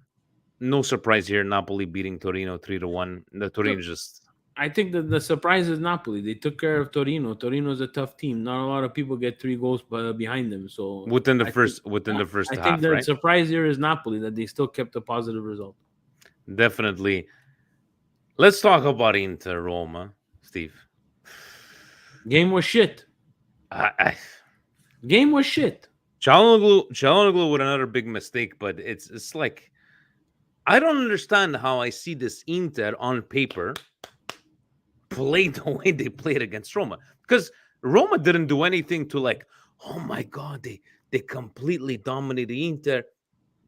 Speaker 1: No surprise here. Napoli beating Torino 3-1. The Torino just.
Speaker 2: I think that the surprise is Napoli. They took care of Torino. Torino's a tough team. Not a lot of people get 3 goals behind them. So
Speaker 1: within the first half,
Speaker 2: I think the surprise here is Napoli, that they still kept a positive result.
Speaker 1: Definitely. Let's talk about Inter Roma, Steve.
Speaker 2: Game was shit. Game was shit.
Speaker 1: Çalhanoğlu with another big mistake, but it's like, I don't understand how I see this Inter on paper play the way they played against Roma, because Roma didn't do anything to like, oh my god, they completely dominated Inter.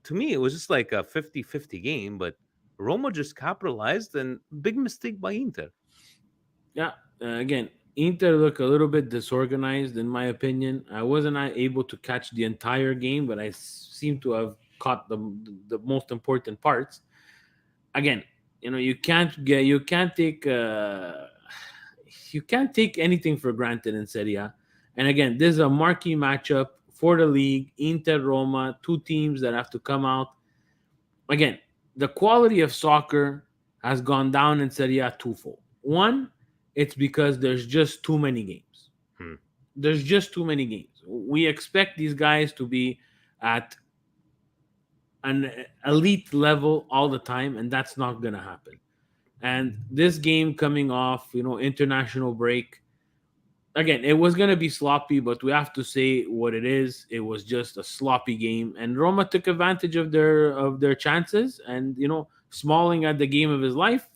Speaker 1: To me, it was just like a 50-50 game, but Roma just capitalized, and big mistake by Inter.
Speaker 2: Yeah, again, Inter look a little bit disorganized, in my opinion. I wasn't able to catch the entire game, but I seem to have caught the most important parts. Again, you can't take anything for granted in Serie A. And again, this is a marquee matchup for the league. Inter Roma, 2 teams that have to come out. Again, the quality of soccer has gone down in Serie A twofold. One, it's because there's just too many games. There's just too many games. We expect these guys to be at an elite level all the time, and that's not going to happen. And this game coming off, international break, again, it was going to be sloppy, but we have to say what it is. It was just a sloppy game, and Roma took advantage of their chances, and Smalling had the game of his life,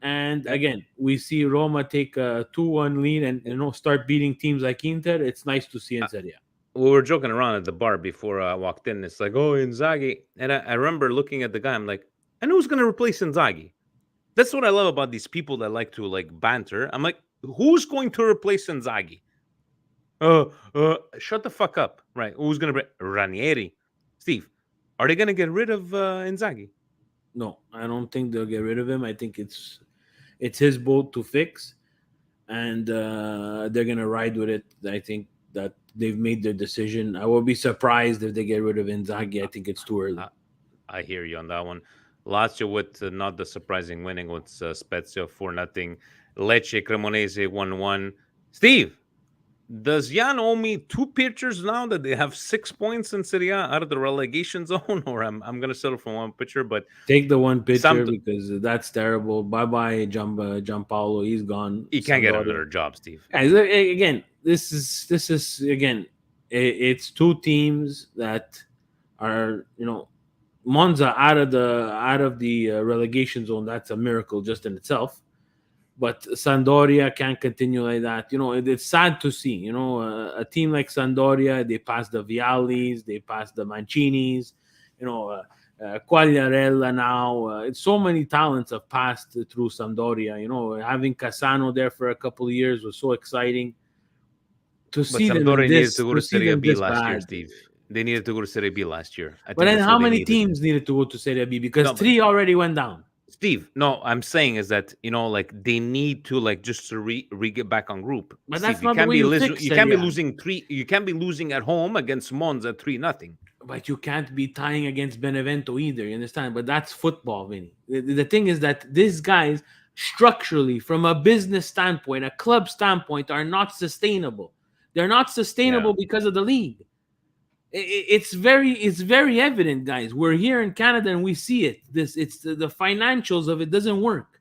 Speaker 2: And again, we see Roma take a 2-1 lead and start beating teams like Inter. It's nice to see in Serie A.
Speaker 1: We were joking around at the bar before I walked in. It's like, oh, Inzaghi. And I remember looking at the guy. I'm like, and who's going to replace Inzaghi? That's what I love about these people that like to like banter. I'm like, who's going to replace Inzaghi? Shut the fuck up. Right. Who's going to be Ranieri? Steve, are they going to get rid of Inzaghi?
Speaker 2: No, I don't think they'll get rid of him. I think it's his boat to fix, and they're going to ride with it. I think that they've made their decision. I will be surprised if they get rid of Inzaghi. I think it's too early.
Speaker 1: I hear you on that one. Lazio with not the surprising winning with Spezia 4-0. Lecce Cremonese 1-1. Steve, does Jan owe me 2 pictures now that they have 6 points in Serie A out of the relegation zone? Or I'm going to settle for 1 picture, but
Speaker 2: take the 1 picture because that's terrible. Bye-bye, Gianpaolo. He's gone.
Speaker 1: He can't get another job, Steve.
Speaker 2: Guys, again, this is again, it's 2 teams that are, Monza out of the relegation zone. That's a miracle just in itself. But Sampdoria can't continue like that. It's sad to see. A team like Sampdoria, they passed the Viallis, they passed the Mancinis. Quagliarella now. So many talents have passed through Sampdoria. Having Cassano there for a couple of years was so exciting. To see them
Speaker 1: Sampdoria needed to go to
Speaker 2: to see
Speaker 1: Serie
Speaker 2: them
Speaker 1: B
Speaker 2: this
Speaker 1: last year,
Speaker 2: bad.
Speaker 1: Steve. They needed to go to Serie B last year.
Speaker 2: But then how many teams needed to go to Serie B? Because 3 already went down.
Speaker 1: Steve, no, I'm saying is that they need to just to get back on group.
Speaker 2: But
Speaker 1: Steve,
Speaker 2: that's not the way you fix
Speaker 1: you can't be
Speaker 2: Serie A.
Speaker 1: losing 3. You can't be losing at home against Monza 3-0.
Speaker 2: But you can't be tying against Benevento either. You understand? But that's football, Vinny. The thing is that these guys structurally, from a business standpoint, a club standpoint, are not sustainable. They're not sustainable because of the league. It's very evident, guys. We're here in Canada and we see it. It's the financials of it doesn't work.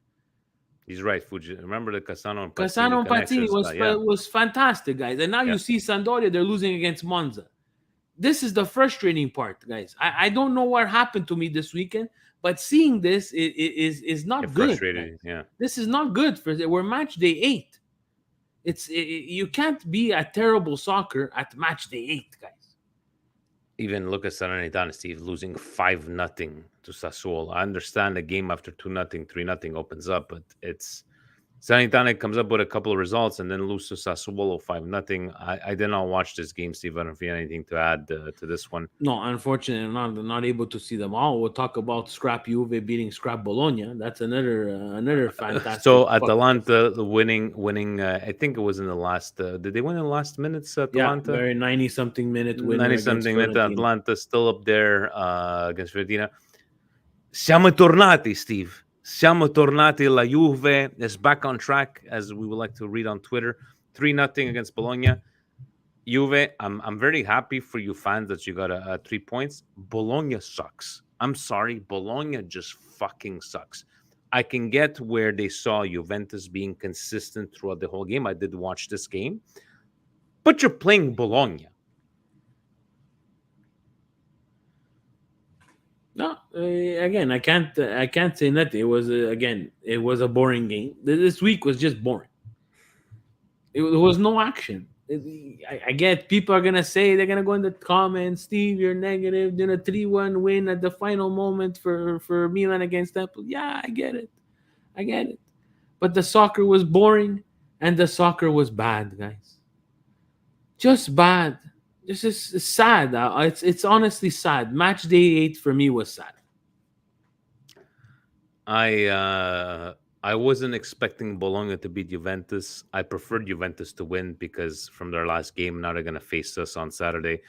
Speaker 1: He's right, Fuji. Remember the Cassano and
Speaker 2: Pazzini was fantastic, guys. And now you see Sampdoria, they're losing against Monza. This is the frustrating part, guys. I don't know what happened to me this weekend, but seeing this is not good.
Speaker 1: Frustrated, yeah.
Speaker 2: This is not good. We're match day 8. You can't be at terrible soccer at match day 8, guys.
Speaker 1: Even look at Salernitana, Steve, losing 5-0 to Sassuolo. I understand the game after 2-0, 3-0 opens up, but it's Salernitana comes up with a couple of results and then lose to Sassuolo 5-0. I did not watch this game, Steve. I don't know if you have anything to add to this one.
Speaker 2: No, unfortunately, I'm not able to see them all. We'll talk about Scrap Juve beating Scrap Bologna. That's another fantastic.
Speaker 1: So Atalanta winning. I think it was in the last. Did they win in the last minutes? Atalanta,
Speaker 2: very 90-something minute win.
Speaker 1: 90-something minute. Atalanta still up there against Fiorentina. Siamo tornati, Steve. Siamo tornati. La Juve is back on track, as we would like to read on Twitter. 3-0 against Bologna. Juve, I'm very happy for you fans that you got 3 points. Bologna sucks. I'm sorry. Bologna just fucking sucks. I can get where they saw Juventus being consistent throughout the whole game. I did watch this game. But you're playing Bologna.
Speaker 2: No, again, I can't say nothing. It was it was a boring game. This week was just boring. There was no action. I get people are gonna say, they're gonna go in the comments, Steve, you're negative. Then a 3-1 win at the final moment for Milan against Empoli. Yeah, I get it. But the soccer was boring and the soccer was bad, guys. Just bad. This is sad. It's honestly sad. Match day 8 for me was sad.
Speaker 1: I wasn't expecting Bologna to beat Juventus. I preferred Juventus to win because from their last game, now they're going to face us on Saturday.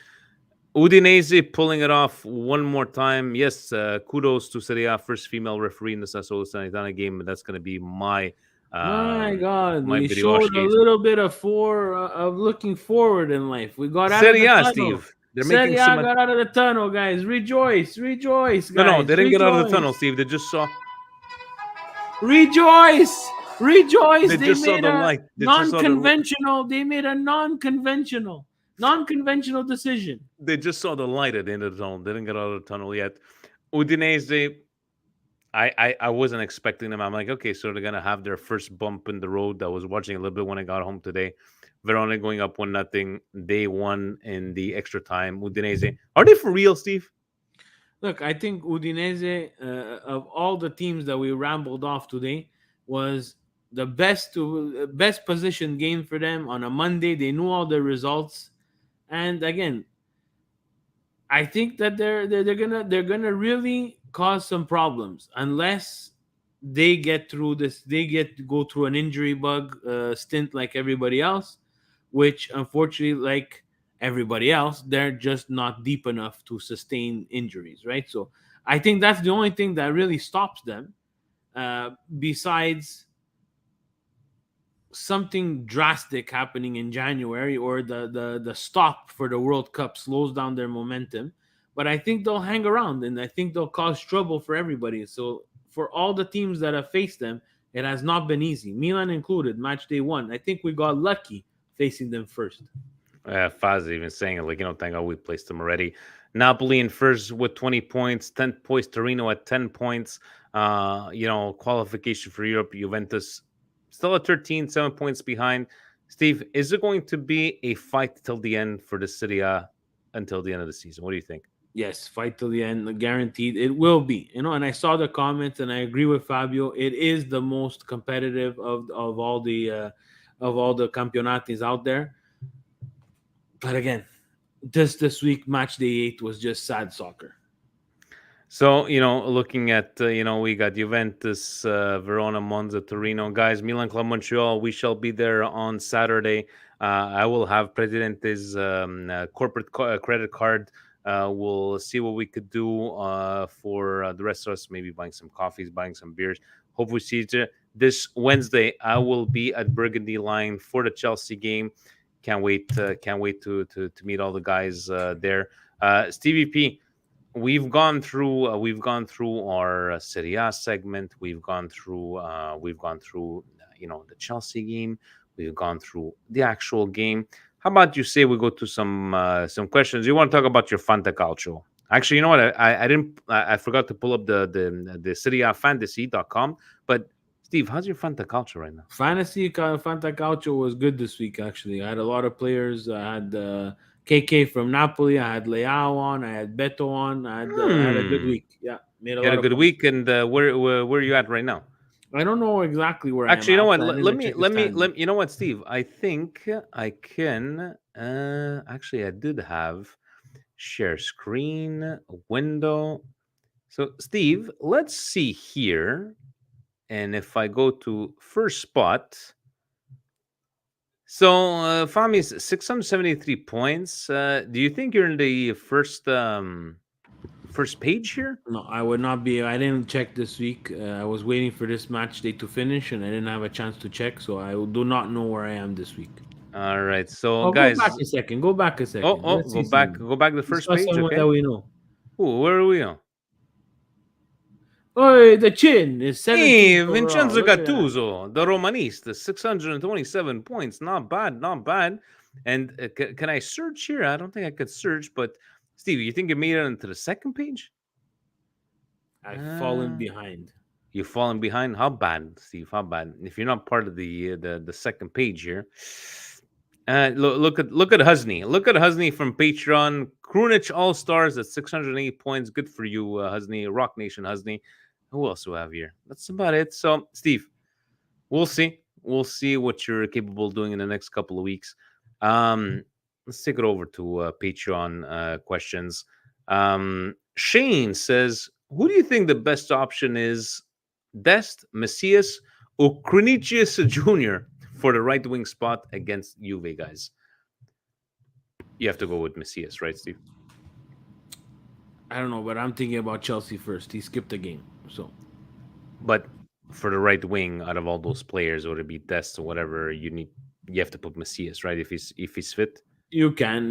Speaker 1: Udinese pulling it off one more time. Yes, kudos to Serie A, first female referee in the Sassuolo Salernitana game. But that's going to be my
Speaker 2: God, we showed a little bit of looking forward in life. We got out of the tunnel.
Speaker 1: Steve. They're
Speaker 2: Serie A got out of the tunnel, guys. Rejoice, guys.
Speaker 1: No, they didn't get out of the tunnel, Steve. They just saw.
Speaker 2: Rejoice. They
Speaker 1: just saw the light.
Speaker 2: They made a non-conventional decision.
Speaker 1: They just saw the light at the end of the tunnel. They didn't get out of the tunnel yet. Udinese, I wasn't expecting them. I'm like, okay, so they're gonna have their first bump in the road. I was watching a little bit when I got home today. Verona going up 1-0. They won in the extra time. Udinese. Are they for real, Steve?
Speaker 2: Look, I think Udinese, of all the teams that we rambled off today, was the best position game for them on a Monday. They knew all the results, and again, I think that they're gonna really cause some problems unless they get through this. They get to go through an injury bug stint like everybody else, which unfortunately, like everybody else, they're just not deep enough to sustain injuries, right? So I think that's the only thing that really stops them. Besides something drastic happening in January, or the stop for the World Cup slows down their momentum. But I think they'll hang around, and I think they'll cause trouble for everybody. So for all the teams that have faced them, it has not been easy, Milan included. Match day one, I think we got lucky facing them first.
Speaker 1: Faz even saying it, like, thank God we placed them already. Napoli in first with 20 points, 10th points, Torino at 10 points. Qualification for Europe, Juventus still at 13, 7 points behind. Steve, is it going to be a fight till the end for the Serie A until the end of the season? What do you think?
Speaker 2: Yes, fight till the end, guaranteed. It will be, and I saw the comments, and I agree with Fabio. It is the most competitive of all the campionatis out there. But again, this week, match day 8 was just sad soccer.
Speaker 1: So, looking at, we got Juventus, Verona, Monza, Torino. Guys, Milan Club Montreal, we shall be there on Saturday. I will have Presidente's corporate credit card. We'll see what we could do for the rest of us, maybe buying some coffees, buying some beers. Hope we see you this Wednesday. I will be at Burgundy Line for the Chelsea game. Can't wait to meet all the guys there. Stevie P, we've gone through our Serie A segment. We've gone through the Chelsea game. We've gone through the actual game. How about you say we go to some questions? You want to talk about your Fanta Calcio? Actually, you know what? I forgot to pull up the Serie A Fantasy.com. But Steve, how's your Fanta Calcio right now?
Speaker 2: Fanta Calcio was good this week. Actually, I had a lot of players. I had KK from Napoli. I had Leao on. I had Beto on. I had a good week. Yeah,
Speaker 1: made a good week. And where are you at right now?
Speaker 2: I don't know exactly where.
Speaker 1: Actually, you know what? Let me. You know what, Steve? I think I can. Actually, I did have share screen window. So, Steve, let's see here. And if I go to first spot, so Fami's 673 points. Do you think you're in the first page here?
Speaker 2: No, I would not be. I didn't check this week. I was waiting for this match day to finish, and I didn't have a chance to check, so I do not know where I am this week.
Speaker 1: All right, so guys,
Speaker 2: go back a second. Go back a second.
Speaker 1: Go back to the first page. Okay.
Speaker 2: That we know.
Speaker 1: Ooh, where are we on?
Speaker 2: Oh, the chin is 17.
Speaker 1: Hey, Vincenzo Gattuso, the Romanista, 627 points. Not bad, not bad. And can I search here? I don't think I could search, but Steve, you think you made it into the second page?
Speaker 2: I've fallen behind.
Speaker 1: You've fallen behind? How bad, Steve? How bad? If you're not part of the second page here. Look at Husney. Look at Husney from Patreon. Krunic All Stars at 608 points. Good for you, Husney. Rock Nation Husney. Who else do we have here? That's about it. So, Steve, we'll see. We'll see what you're capable of doing in the next couple of weeks. Let's take it over to Patreon questions. Shane says, who do you think the best option is? Dest, Messias, or Kranicius Jr. for the right wing spot against Juve, guys? You have to go with Messias, right, Steve?
Speaker 2: I don't know, but I'm thinking about Chelsea first. He skipped a game, so.
Speaker 1: But for the right wing, out of all those players, whether it be Dest or whatever, you have to put Messias, right? If he's fit.
Speaker 2: You can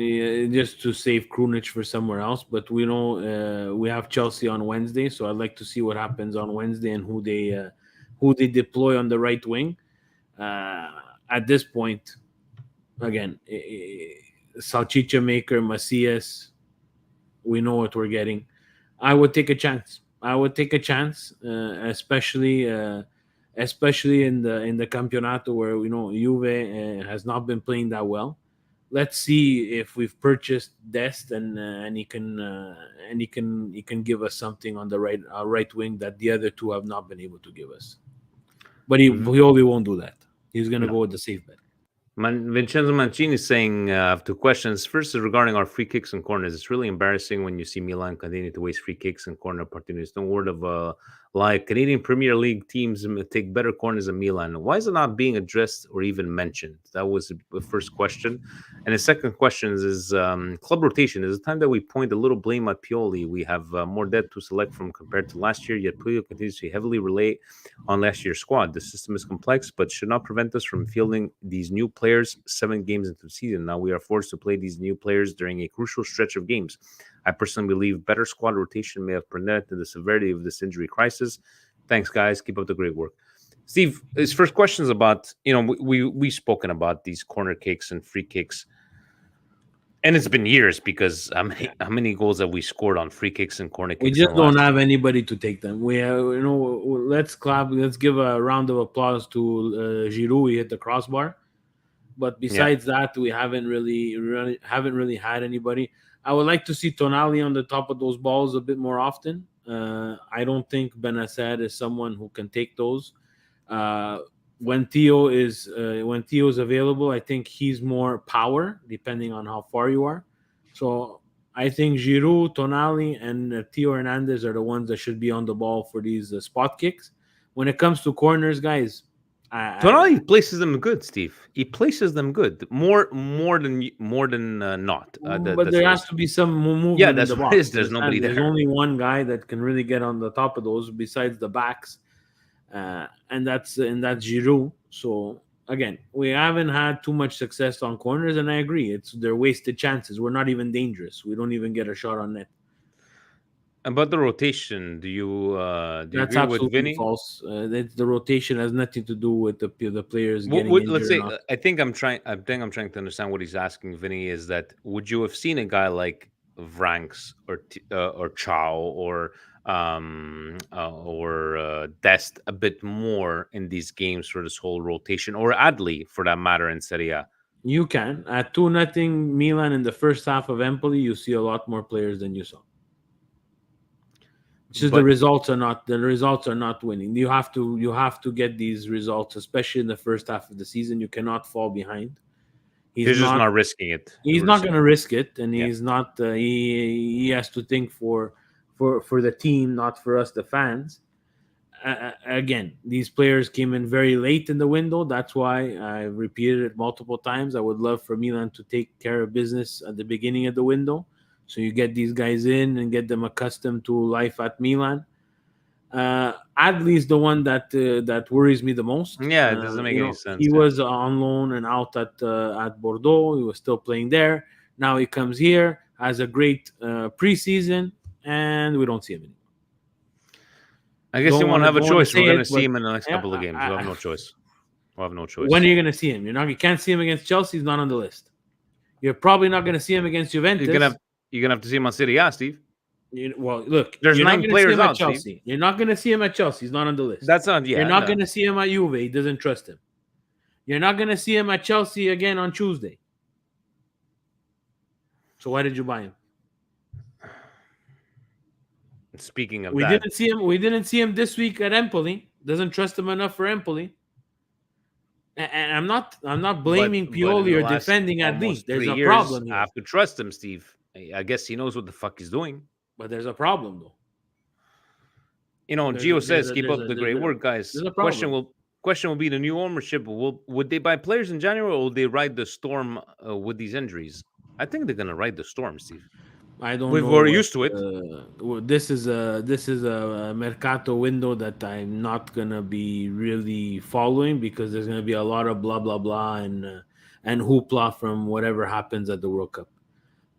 Speaker 2: just to save Krunic for somewhere else, but we know we have Chelsea on Wednesday, so I'd like to see what happens on Wednesday and who they deploy on the right wing. At this point, again, Salchicha maker, Macias, we know what we're getting. I would take a chance. I would take a chance, especially in the Campionato where Juve has not been playing that well. Let's see if we've purchased Dest and he can give us something on the right wing that the other two have not been able to give us. But Pioli won't do that. He's going to go with the safe bet.
Speaker 1: Vincenzo Mancini is saying, I have two questions. First is regarding our free kicks and corners. It's really embarrassing when you see Milan continue to waste free kicks and corner opportunities. No word of lie. Canadian Premier League teams take better corners than Milan. Why is it not being addressed or even mentioned? That was the first question. And the second question is club rotation. Is it time that we point a little blame at Pioli? We have more depth to select from compared to last year, yet Pioli continues to heavily rely on last year's squad. The system is complex, but should not prevent us from fielding these new players 7 games into the season. Now we are forced to play these new players during a crucial stretch of games. I personally believe better squad rotation may have prevented the severity of this injury crisis. Thanks, guys. Keep up the great work. Steve, his first question is about, we've spoken about these corner kicks and free kicks. And it's been years because how many goals have we scored on free kicks and corner kicks?
Speaker 2: We just don't have anybody to take them. We have, let's clap. Let's give a round of applause to Giroud. He hit the crossbar. But besides that, we haven't really had anybody. I would like to see Tonali on the top of those balls a bit more often. I don't think Benacer is someone who can take those. When Theo is available, I think he's more power, depending on how far you are. So I think Giroud, Tonali, and Theo Hernandez are the ones that should be on the ball for these spot kicks. When it comes to corners, guys,
Speaker 1: Tonali places them good, Steve. He places them good, more than not.
Speaker 2: But there has to be some movement.
Speaker 1: Yeah, that's
Speaker 2: in the
Speaker 1: what
Speaker 2: box.
Speaker 1: it is. There's nobody there.
Speaker 2: There's only one guy that can really get on the top of those besides the backs. And that's Giroud. So again, we haven't had too much success on corners, and I agree, they're wasted chances. We're not even dangerous. We don't even get a shot on net.
Speaker 1: About the rotation, do you
Speaker 2: That's
Speaker 1: agree with Vinny?
Speaker 2: False. The rotation has nothing to do with the players getting injured.
Speaker 1: Let's say, I think I'm trying to understand what he's asking, Vinny. Is that would you have seen a guy like Vranks or Chow or Dest a bit more in these games for this whole rotation, or Adli for that matter in Serie A?
Speaker 2: You can. At 2-0 Milan in the first half of Empoli, you see a lot more players than you saw. The results are not winning. You have to get these results, especially in the first half of the season. You cannot fall behind.
Speaker 1: He's just not risking it.
Speaker 2: He's not going to risk it, and he's not. He has to think for the team, not for us, the fans. Again, these players came in very late in the window. That's why I repeated it multiple times. I would love for Milan to take care of business at the beginning of the window. So you get these guys in and get them accustomed to life at Milan. Adli is the one that worries me the most.
Speaker 1: Yeah, it doesn't make any sense.
Speaker 2: He was on loan and out at Bordeaux. He was still playing there. Now he comes here, has a great preseason, and we don't see him anymore.
Speaker 1: I guess you won't have a choice. We're going to see him in the next couple of games. We'll have no choice. When are you going to see him? You can't see him against Chelsea. He's not on the list. You're probably not going to see him against Juventus. You're gonna have to see him on Serie A, Steve.
Speaker 2: Look,
Speaker 1: there's 9 players out.
Speaker 2: Chelsea.
Speaker 1: Steve.
Speaker 2: You're not going to see him at Chelsea. He's not on the list.
Speaker 1: That's not. Yeah,
Speaker 2: you're not going to see him at Juve. He doesn't trust him. You're not going to see him at Chelsea again on Tuesday. So why did you buy him?
Speaker 1: Speaking of
Speaker 2: we didn't see him this week at Empoli. Doesn't trust him enough for Empoli. And I'm not blaming Pioli or defending Adli. There's a problem here.
Speaker 1: I have to trust him, Steve. I guess he knows what the fuck he's doing.
Speaker 2: But there's a problem, though.
Speaker 1: Gio says, keep up the great work, guys. Question will be the new ownership. Would they buy players in January, or will they ride the storm with these injuries? I think they're going to ride the storm, Steve.
Speaker 2: I don't know.
Speaker 1: We're used to it.
Speaker 2: This is a mercato window that I'm not gonna be really following, because there's gonna be a lot of blah blah blah and hoopla from whatever happens at the World Cup.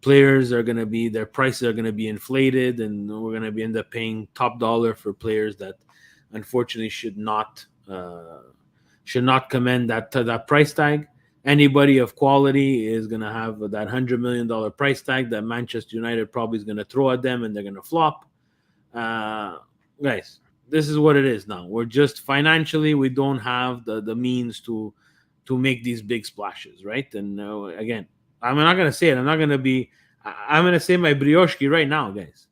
Speaker 2: Players are gonna be, their prices are gonna be inflated, and we're gonna be end up paying top dollar for players that unfortunately should not command that price tag. Anybody of quality is going to have that $100 million price tag that Manchester United probably is going to throw at them, and they're going to flop. guys, this is what it is now. We're just financially, we don't have the means to make these big splashes, right? And again, I'm not gonna say it. I'm not gonna be. I'm gonna say my brioche right now, guys.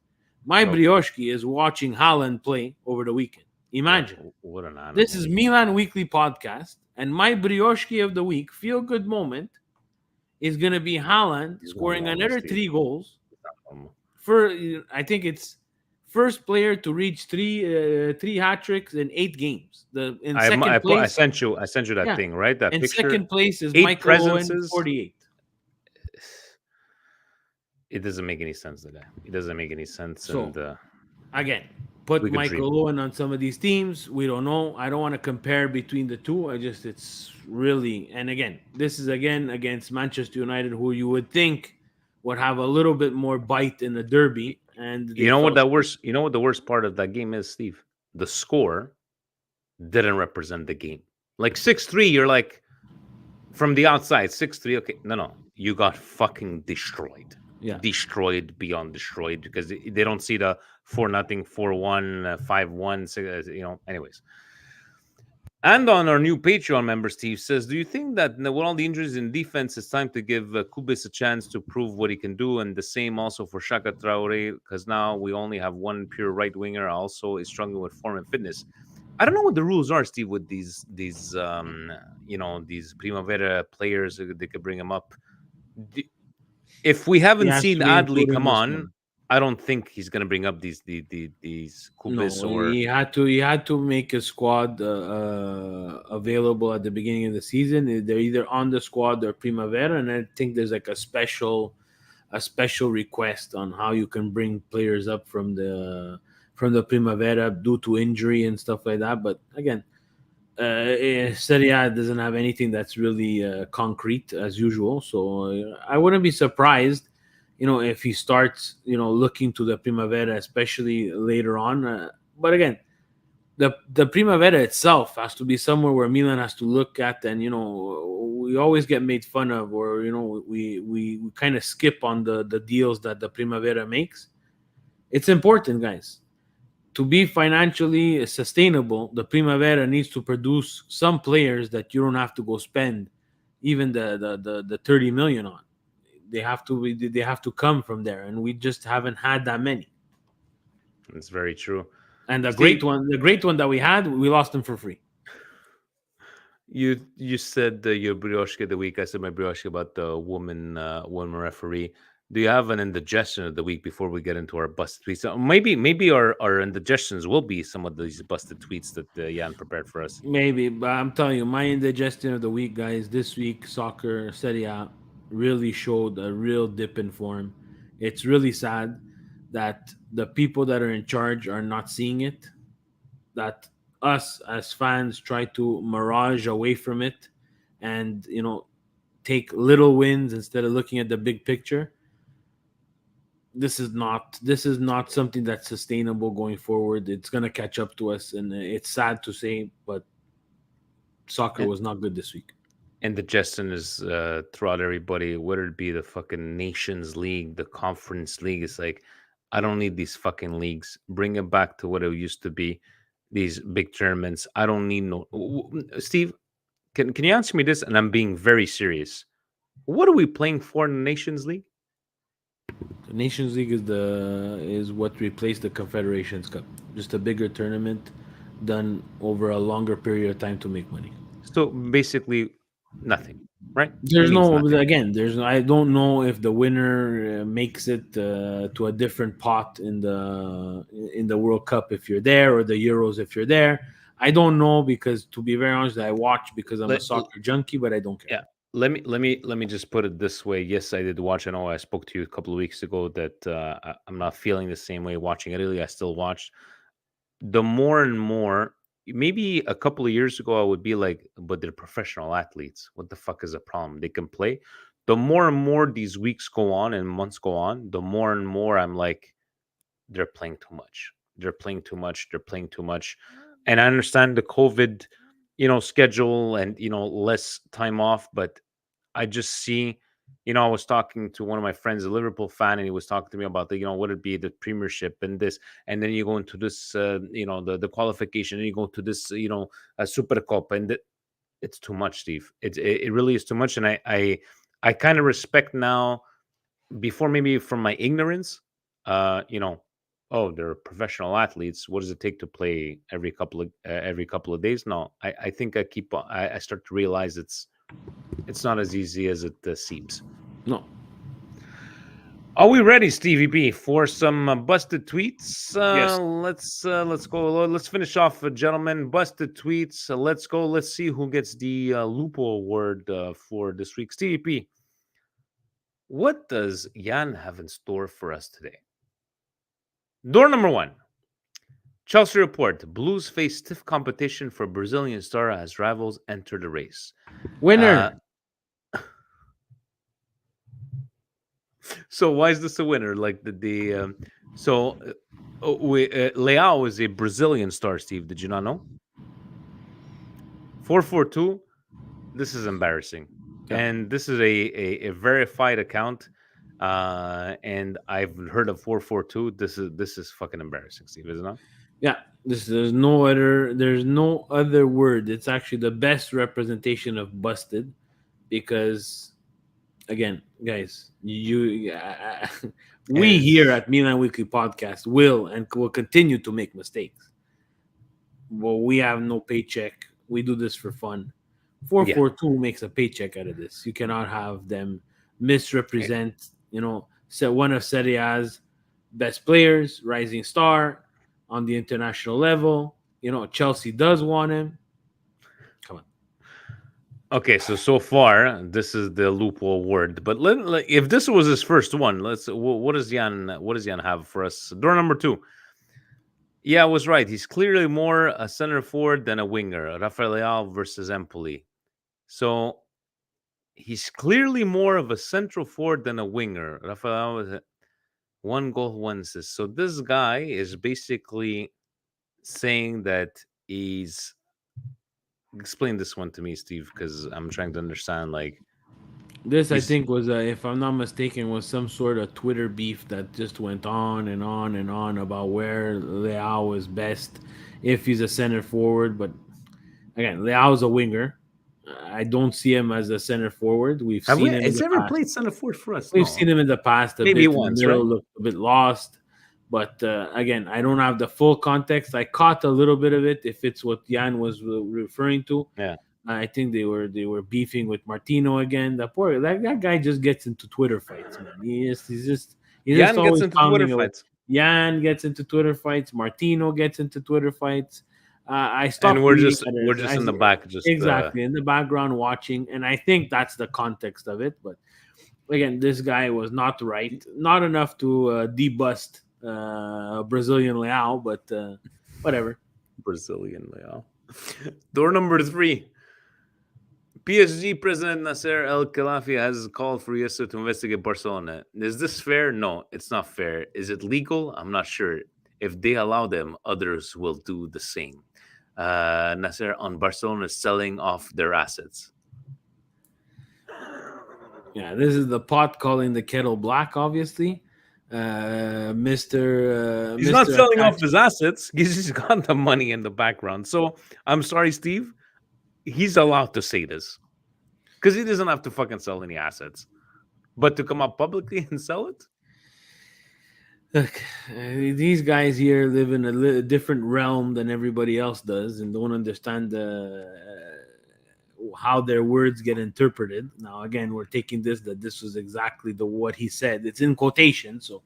Speaker 2: My
Speaker 1: Okay.
Speaker 2: brioche is watching Haaland play over the weekend. Imagine.
Speaker 1: What an animal.
Speaker 2: This is Milan Weekly Podcast, and my brioche of the week, feel good moment, is gonna be Haaland scoring another 3 goals. For I think it's first player to reach three hat tricks in 8 games.
Speaker 1: I sent you that thing, right? That
Speaker 2: in
Speaker 1: picture.
Speaker 2: second place is
Speaker 1: 8
Speaker 2: Michael Owen,
Speaker 1: presences.
Speaker 2: 48.
Speaker 1: It doesn't make any sense, the guy. It doesn't make any sense.
Speaker 2: So,
Speaker 1: and
Speaker 2: again, put
Speaker 1: we could
Speaker 2: Michael
Speaker 1: dream.
Speaker 2: Owen on some of these teams. We don't know. I don't want to compare between the two. It's really, and again, this is again against Manchester United, who you would think would have a little bit more bite in the derby. And
Speaker 1: you know what the worst part of that game is, Steve? The score didn't represent the game. Like 6-3, you're like, from the outside, 6-3, okay. No. You got fucking destroyed.
Speaker 2: Yeah.
Speaker 1: Destroyed beyond destroyed, because they don't see the 4-0, 4-1, 5-1, anyways. And on our new Patreon member, Steve says, do you think that with all the injuries in defense, it's time to give Kubis a chance to prove what he can do? And the same also for Shaka Traore, because now we only have one pure right winger, also is struggling with form and fitness. I don't know what the rules are, Steve, with these Primavera players. They could bring them up. If we haven't seen Adli come on, I don't think he's going to bring up these Kubis.
Speaker 2: No, he had to make a squad available at the beginning of the season. They're either on the squad or Primavera, and I think there's like a special request on how you can bring players up from the Primavera due to injury and stuff like that. But again, Serie A doesn't have anything that's really concrete as usual. So I wouldn't be surprised, if he starts, looking to the Primavera, especially later on. But again, the Primavera itself has to be somewhere where Milan has to look at, and we always get made fun of, or we kind of skip on the deals that the Primavera makes. It's important, guys. To be financially sustainable, the Primavera needs to produce some players that you don't have to go spend even the 30 million on. They have to come from there, and we just haven't had that many.
Speaker 1: It's very true.
Speaker 2: And the great one that we had, we lost them for free.
Speaker 1: You said your brioche of the week. I said my brioche about the woman referee. Do you have an indigestion of the week before we get into our busted tweets? So maybe our indigestions will be some of these busted tweets that Jan prepared for us.
Speaker 2: Maybe, but I'm telling you, my indigestion of the week, guys, this week, soccer, Serie A, really showed a real dip in form. It's really sad that the people that are in charge are not seeing it, that us as fans try to mirage away from it and, take little wins instead of looking at the big picture. This is not something that's sustainable going forward. It's going to catch up to us, and it's sad to say, but soccer was not good this week.
Speaker 1: Indigestion is throughout everybody, whether it be the fucking Nations League, the Conference League. It's like, I don't need these fucking leagues. Bring it back to what it used to be, these big tournaments. I don't need no... Steve, can you answer me this? And I'm being very serious. What are we playing for in the Nations League?
Speaker 2: The Nations League is what replaced the Confederations Cup. Just a bigger tournament done over a longer period of time to make money.
Speaker 1: So basically, nothing, right?
Speaker 2: I don't know if the winner makes it to a different pot in the World Cup if you're there, or the Euros if you're there. I don't know, because to be very honest, I watch because I'm a soccer junkie, but I don't care.
Speaker 1: Yeah. Let me just put it this way. Yes, I did watch. I know I spoke to you a couple of weeks ago that I'm not feeling the same way watching Italy. I still watched. The more and more, maybe a couple of years ago, I would be like, but they're professional athletes. What the fuck is the problem? They can play. The more and more these weeks go on and months go on, the more and more I'm like, they're playing too much. They're playing too much. They're playing too much. And I understand the COVID, schedule and, less time off, but I just see I was talking to one of my friends, a Liverpool fan, and he was talking to me about what it be the Premiership and this, and then you go into this, the qualification, and you go to this, a Super Cup, and it's too much, Steve. It really is too much, and I kind of respect now. Before, maybe from my ignorance, they're professional athletes. What does it take to play every couple of days? No, I think I start to realize it's not as easy as it seems.
Speaker 2: No.
Speaker 1: Are we ready, Stevie B, for some busted tweets?
Speaker 2: Yes.
Speaker 1: Let's go. Let's finish off, gentlemen. Busted tweets. Let's go. Let's see who gets the Lupo Award for this week. Stevie B, what does Jan have in store for us today? Door number 1. Chelsea report. Blues face stiff competition for Brazilian star as rivals enter the race.
Speaker 2: Winner.
Speaker 1: So why is this a winner? Like Leao is a Brazilian star, Steve. Did you not know? 442. This is embarrassing. Yeah. And this is a verified account. And I've heard of 442. This is fucking embarrassing, Steve, isn't it?
Speaker 2: Yeah, there's no other word. It's actually the best representation of busted, because again, guys, we here at Milan Weekly Podcast will continue to make mistakes. Well, we have no paycheck. We do this for fun. 442 makes a paycheck out of this. You cannot have them misrepresent, one of Serie A's best players, rising star on the international level. Chelsea does want him. Come on.
Speaker 1: Okay, so far this is the Lupo Award, but if this was his first one, what does Jan have for us? Door number 2. Yeah, I was right. He's clearly more a center forward than a winger. Rafael Leao versus Empoli. So he's clearly more of a central forward than a winger. Rafael was 1 goal, 1 assist. So this guy is basically saying that he's... Explain this one to me, Steve, because I'm trying to understand.
Speaker 2: This, I think, was, if I'm not mistaken, was some sort of Twitter beef that just went on and on and on about where Leao is best if he's a center forward. But again, Leao is a winger. I don't see him as a center forward. We've seen him.
Speaker 1: Has ever played center forward for us?
Speaker 2: We've seen him in the past.
Speaker 1: Maybe once, right?
Speaker 2: Looked a bit lost. But again, I don't have the full context. I caught a little bit of it. If it's what Jan was referring to,
Speaker 1: yeah,
Speaker 2: I think they were beefing with Martino again. That guy just gets into Twitter fights, man. He's just
Speaker 1: Jan gets into Twitter fights.
Speaker 2: Jan gets into Twitter fights. Martino gets into Twitter fights. I stopped.
Speaker 1: And we're just in the back,
Speaker 2: exactly in the background watching, and I think that's the context of it. But again, this guy was not right. Not enough to debust Brazilian Leao, but whatever.
Speaker 1: Brazilian Leao. Door number 3. PSG President Nasser El Khelaifi has called for Yusuf to investigate Barcelona. Is this fair? No, it's not fair. Is it legal? I'm not sure. If they allow them, others will do the same. Nasser on Barcelona selling off their assets.
Speaker 2: Yeah, this is the pot calling the kettle black, obviously. Mr.
Speaker 1: He's not selling off his assets. He's just got the money in the background. So I'm sorry, Steve. He's allowed to say this because he doesn't have to fucking sell any assets, but to come up publicly and sell it.
Speaker 2: Look, these guys here live in a different realm than everybody else does, and don't understand how their words get interpreted. Now, again, we're taking this was exactly what he said. It's in quotation, so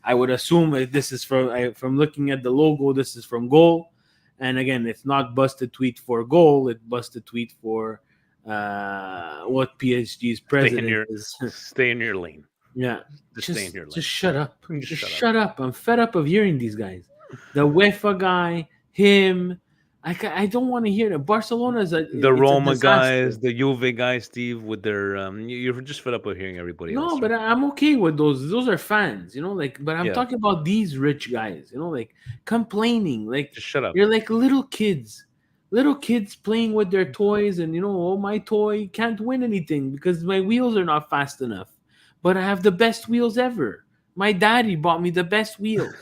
Speaker 2: I would assume this is from looking at the logo. This is from Goal, and again, it's not busted tweet for Goal. It's busted tweet for what PSG's president is.
Speaker 1: Stay in your lane.
Speaker 2: Yeah,
Speaker 1: just stay in your lane.
Speaker 2: Just shut up. Just shut up. I'm fed up of hearing these guys. The UEFA guy, him. I don't want to hear that. Barcelona's
Speaker 1: the Roma guys, the Juve guys, Steve, with their you're just fed up with hearing everybody else.
Speaker 2: No, but I'm okay with those. Those are fans, but I'm talking about these rich guys, complaining,
Speaker 1: just shut up.
Speaker 2: You're like little kids playing with their toys, and oh, my toy can't win anything because my wheels are not fast enough. but I have the best wheels ever. My daddy bought me the best wheels.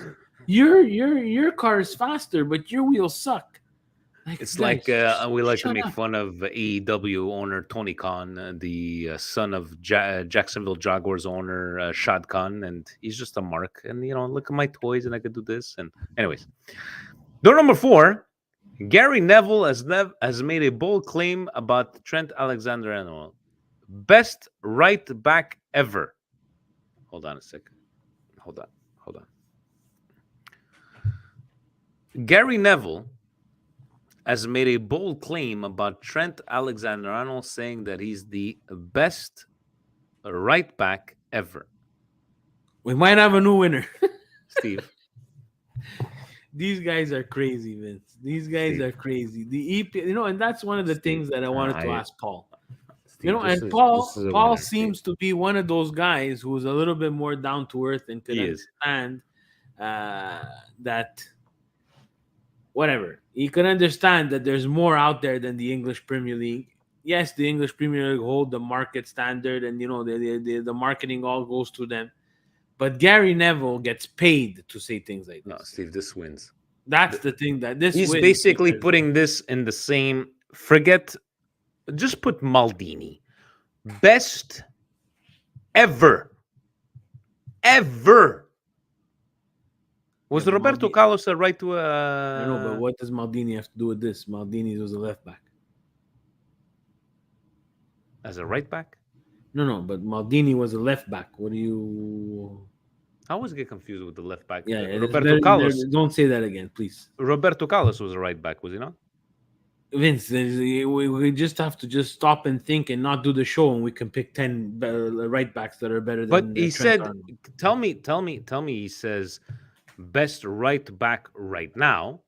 Speaker 2: Your car is faster, but your wheels suck.
Speaker 1: It's
Speaker 2: guys,
Speaker 1: like we like to
Speaker 2: shut
Speaker 1: make
Speaker 2: up.
Speaker 1: fun of AEW owner Tony Khan, the son of Jacksonville Jaguars owner Shad Khan, and he's just a mark. And look at my toys, and I could do this. And anyways, door number 4. Gary Neville has made a bold claim about Trent Alexander-Arnold, best right back ever. Hold on a second. Hold on. Gary Neville has made a bold claim about Trent Alexander-Arnold, saying that he's the best right back ever.
Speaker 2: We might have a new winner.
Speaker 1: Steve.
Speaker 2: These guys are crazy, Vince. These guys are crazy. The EP, and that's one of the things that I wanted to ask Paul.
Speaker 1: Steve,
Speaker 2: And Paul seems to be one of those guys who's a little bit more down to earth and can understand that whatever. He can understand that there's more out there than the English Premier League. Yes, the English Premier League hold the market standard, and the marketing all goes through them. But Gary Neville gets paid to say things like this.
Speaker 1: No, Steve, this wins.
Speaker 2: That's the thing that this
Speaker 1: he's
Speaker 2: wins
Speaker 1: basically
Speaker 2: because
Speaker 1: putting this in the same. Just put Maldini, best ever. Was Roberto Carlos a right to a?
Speaker 2: I know, but what does Maldini have to do with this? Maldini was a left back.
Speaker 1: As a right back?
Speaker 2: No, but Maldini was a left back. What do you?
Speaker 1: I always get confused with the left back.
Speaker 2: Yeah,
Speaker 1: Roberto Carlos.
Speaker 2: Don't say that again, please.
Speaker 1: Roberto Carlos was a right back, was he not?
Speaker 2: Vince, we just have to just stop and think and not do the show, and we can pick 10 right backs that are better than.
Speaker 1: But he said,
Speaker 2: Arnold.
Speaker 1: "Tell me." He says, best right back right now.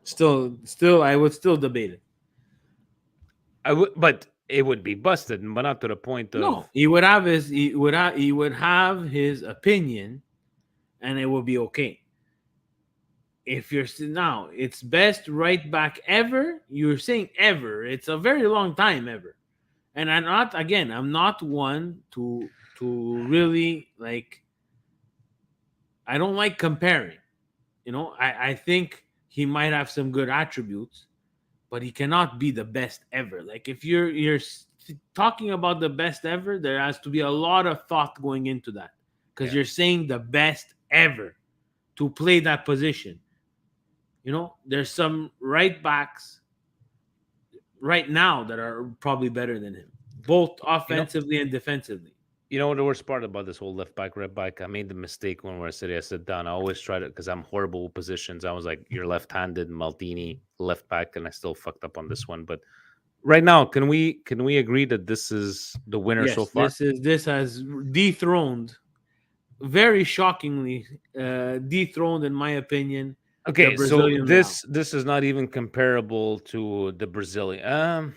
Speaker 2: Still, I would still debate it.
Speaker 1: I would, but it would be busted, but not to the point of.
Speaker 2: No, he would have his opinion, and it would be okay. If you're now, it's best right back ever. You're saying ever. It's a very long time ever, and I'm not one to really like. I don't like comparing. I think he might have some good attributes, but he cannot be the best ever. Like if you're talking about the best ever, there has to be a lot of thought going into that because you're saying the best ever to play that position. There's some right backs right now that are probably better than him, both offensively and defensively.
Speaker 1: You know what the worst part about this whole left back, right back? I made the mistake when I sit down. I always try to, because I'm horrible with positions. I was like, you're left-handed, Maldini, left back, and I still fucked up on this one. But right now, can we agree that this is the winner so far?
Speaker 2: This has dethroned, very shockingly, dethroned, in my opinion.
Speaker 1: Okay, so this is not even comparable to the Brazilian.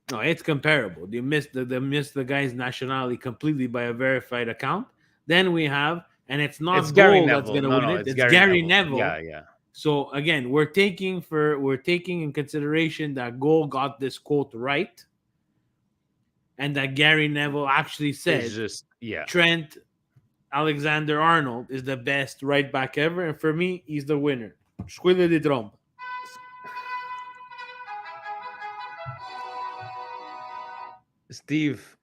Speaker 2: No, it's comparable. They missed the guy's nationality completely by a verified account. Then we have, and it's not
Speaker 1: Gary
Speaker 2: Goal
Speaker 1: Neville.
Speaker 2: that's going to win it. It's
Speaker 1: Gary
Speaker 2: Neville.
Speaker 1: Yeah.
Speaker 2: So again, we're taking in consideration that Goal got this quote right, and that Gary Neville actually said, Trent Alexander-Arnold is the best right back ever, and for me, he's the winner. Squilla di tromba.
Speaker 1: Steve,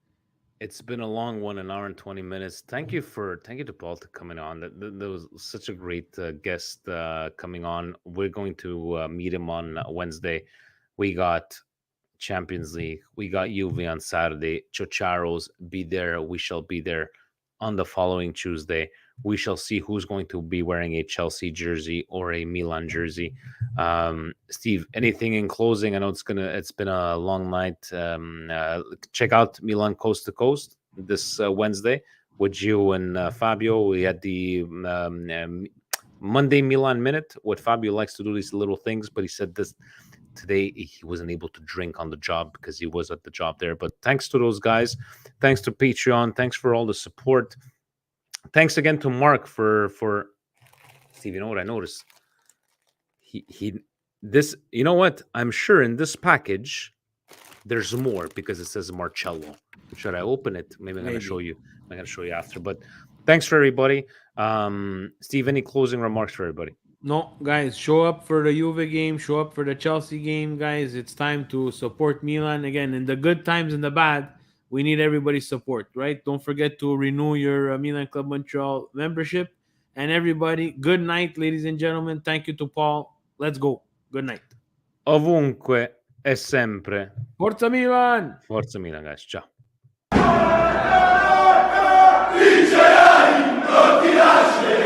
Speaker 1: it's been a long 1 hour and 20 minutes. Thank you to Paul to coming on. That was such a great guest coming on. We're going to meet him on Wednesday. We got Champions League. We got Juve on Saturday. Chocharos, be there. We shall be there on the following Tuesday. We shall see who's going to be wearing a Chelsea jersey or a Milan jersey. Steve, anything in closing? I know it's been a long night. Check out Milan Coast to Coast this Wednesday with you and Fabio. We had the Monday Milan Minute. What Fabio likes to do, these little things, but he said this today he wasn't able to drink on the job because he was at the job there. But thanks to those guys. Thanks to Patreon. Thanks for all the support. Thanks again to Mark for Steve. You know what I noticed? You know what? I'm sure in this package there's more because it says Marcello. Should I open it? Maybe I'm going to show you. I'm going to show you after. But thanks for everybody. Steve, any closing remarks for everybody?
Speaker 2: No, guys, show up for the Juve game. Show up for the Chelsea game, guys. It's time to support Milan. Again, in the good times and the bad, we need everybody's support, right? Don't forget to renew your Milan Club Montreal membership. And everybody, good night, ladies and gentlemen. Thank you to Paul. Let's go. Good night.
Speaker 1: Ovunque e sempre.
Speaker 2: Forza Milan!
Speaker 1: Forza Milan, guys. Ciao.
Speaker 4: Vincerai, non ti lascerò.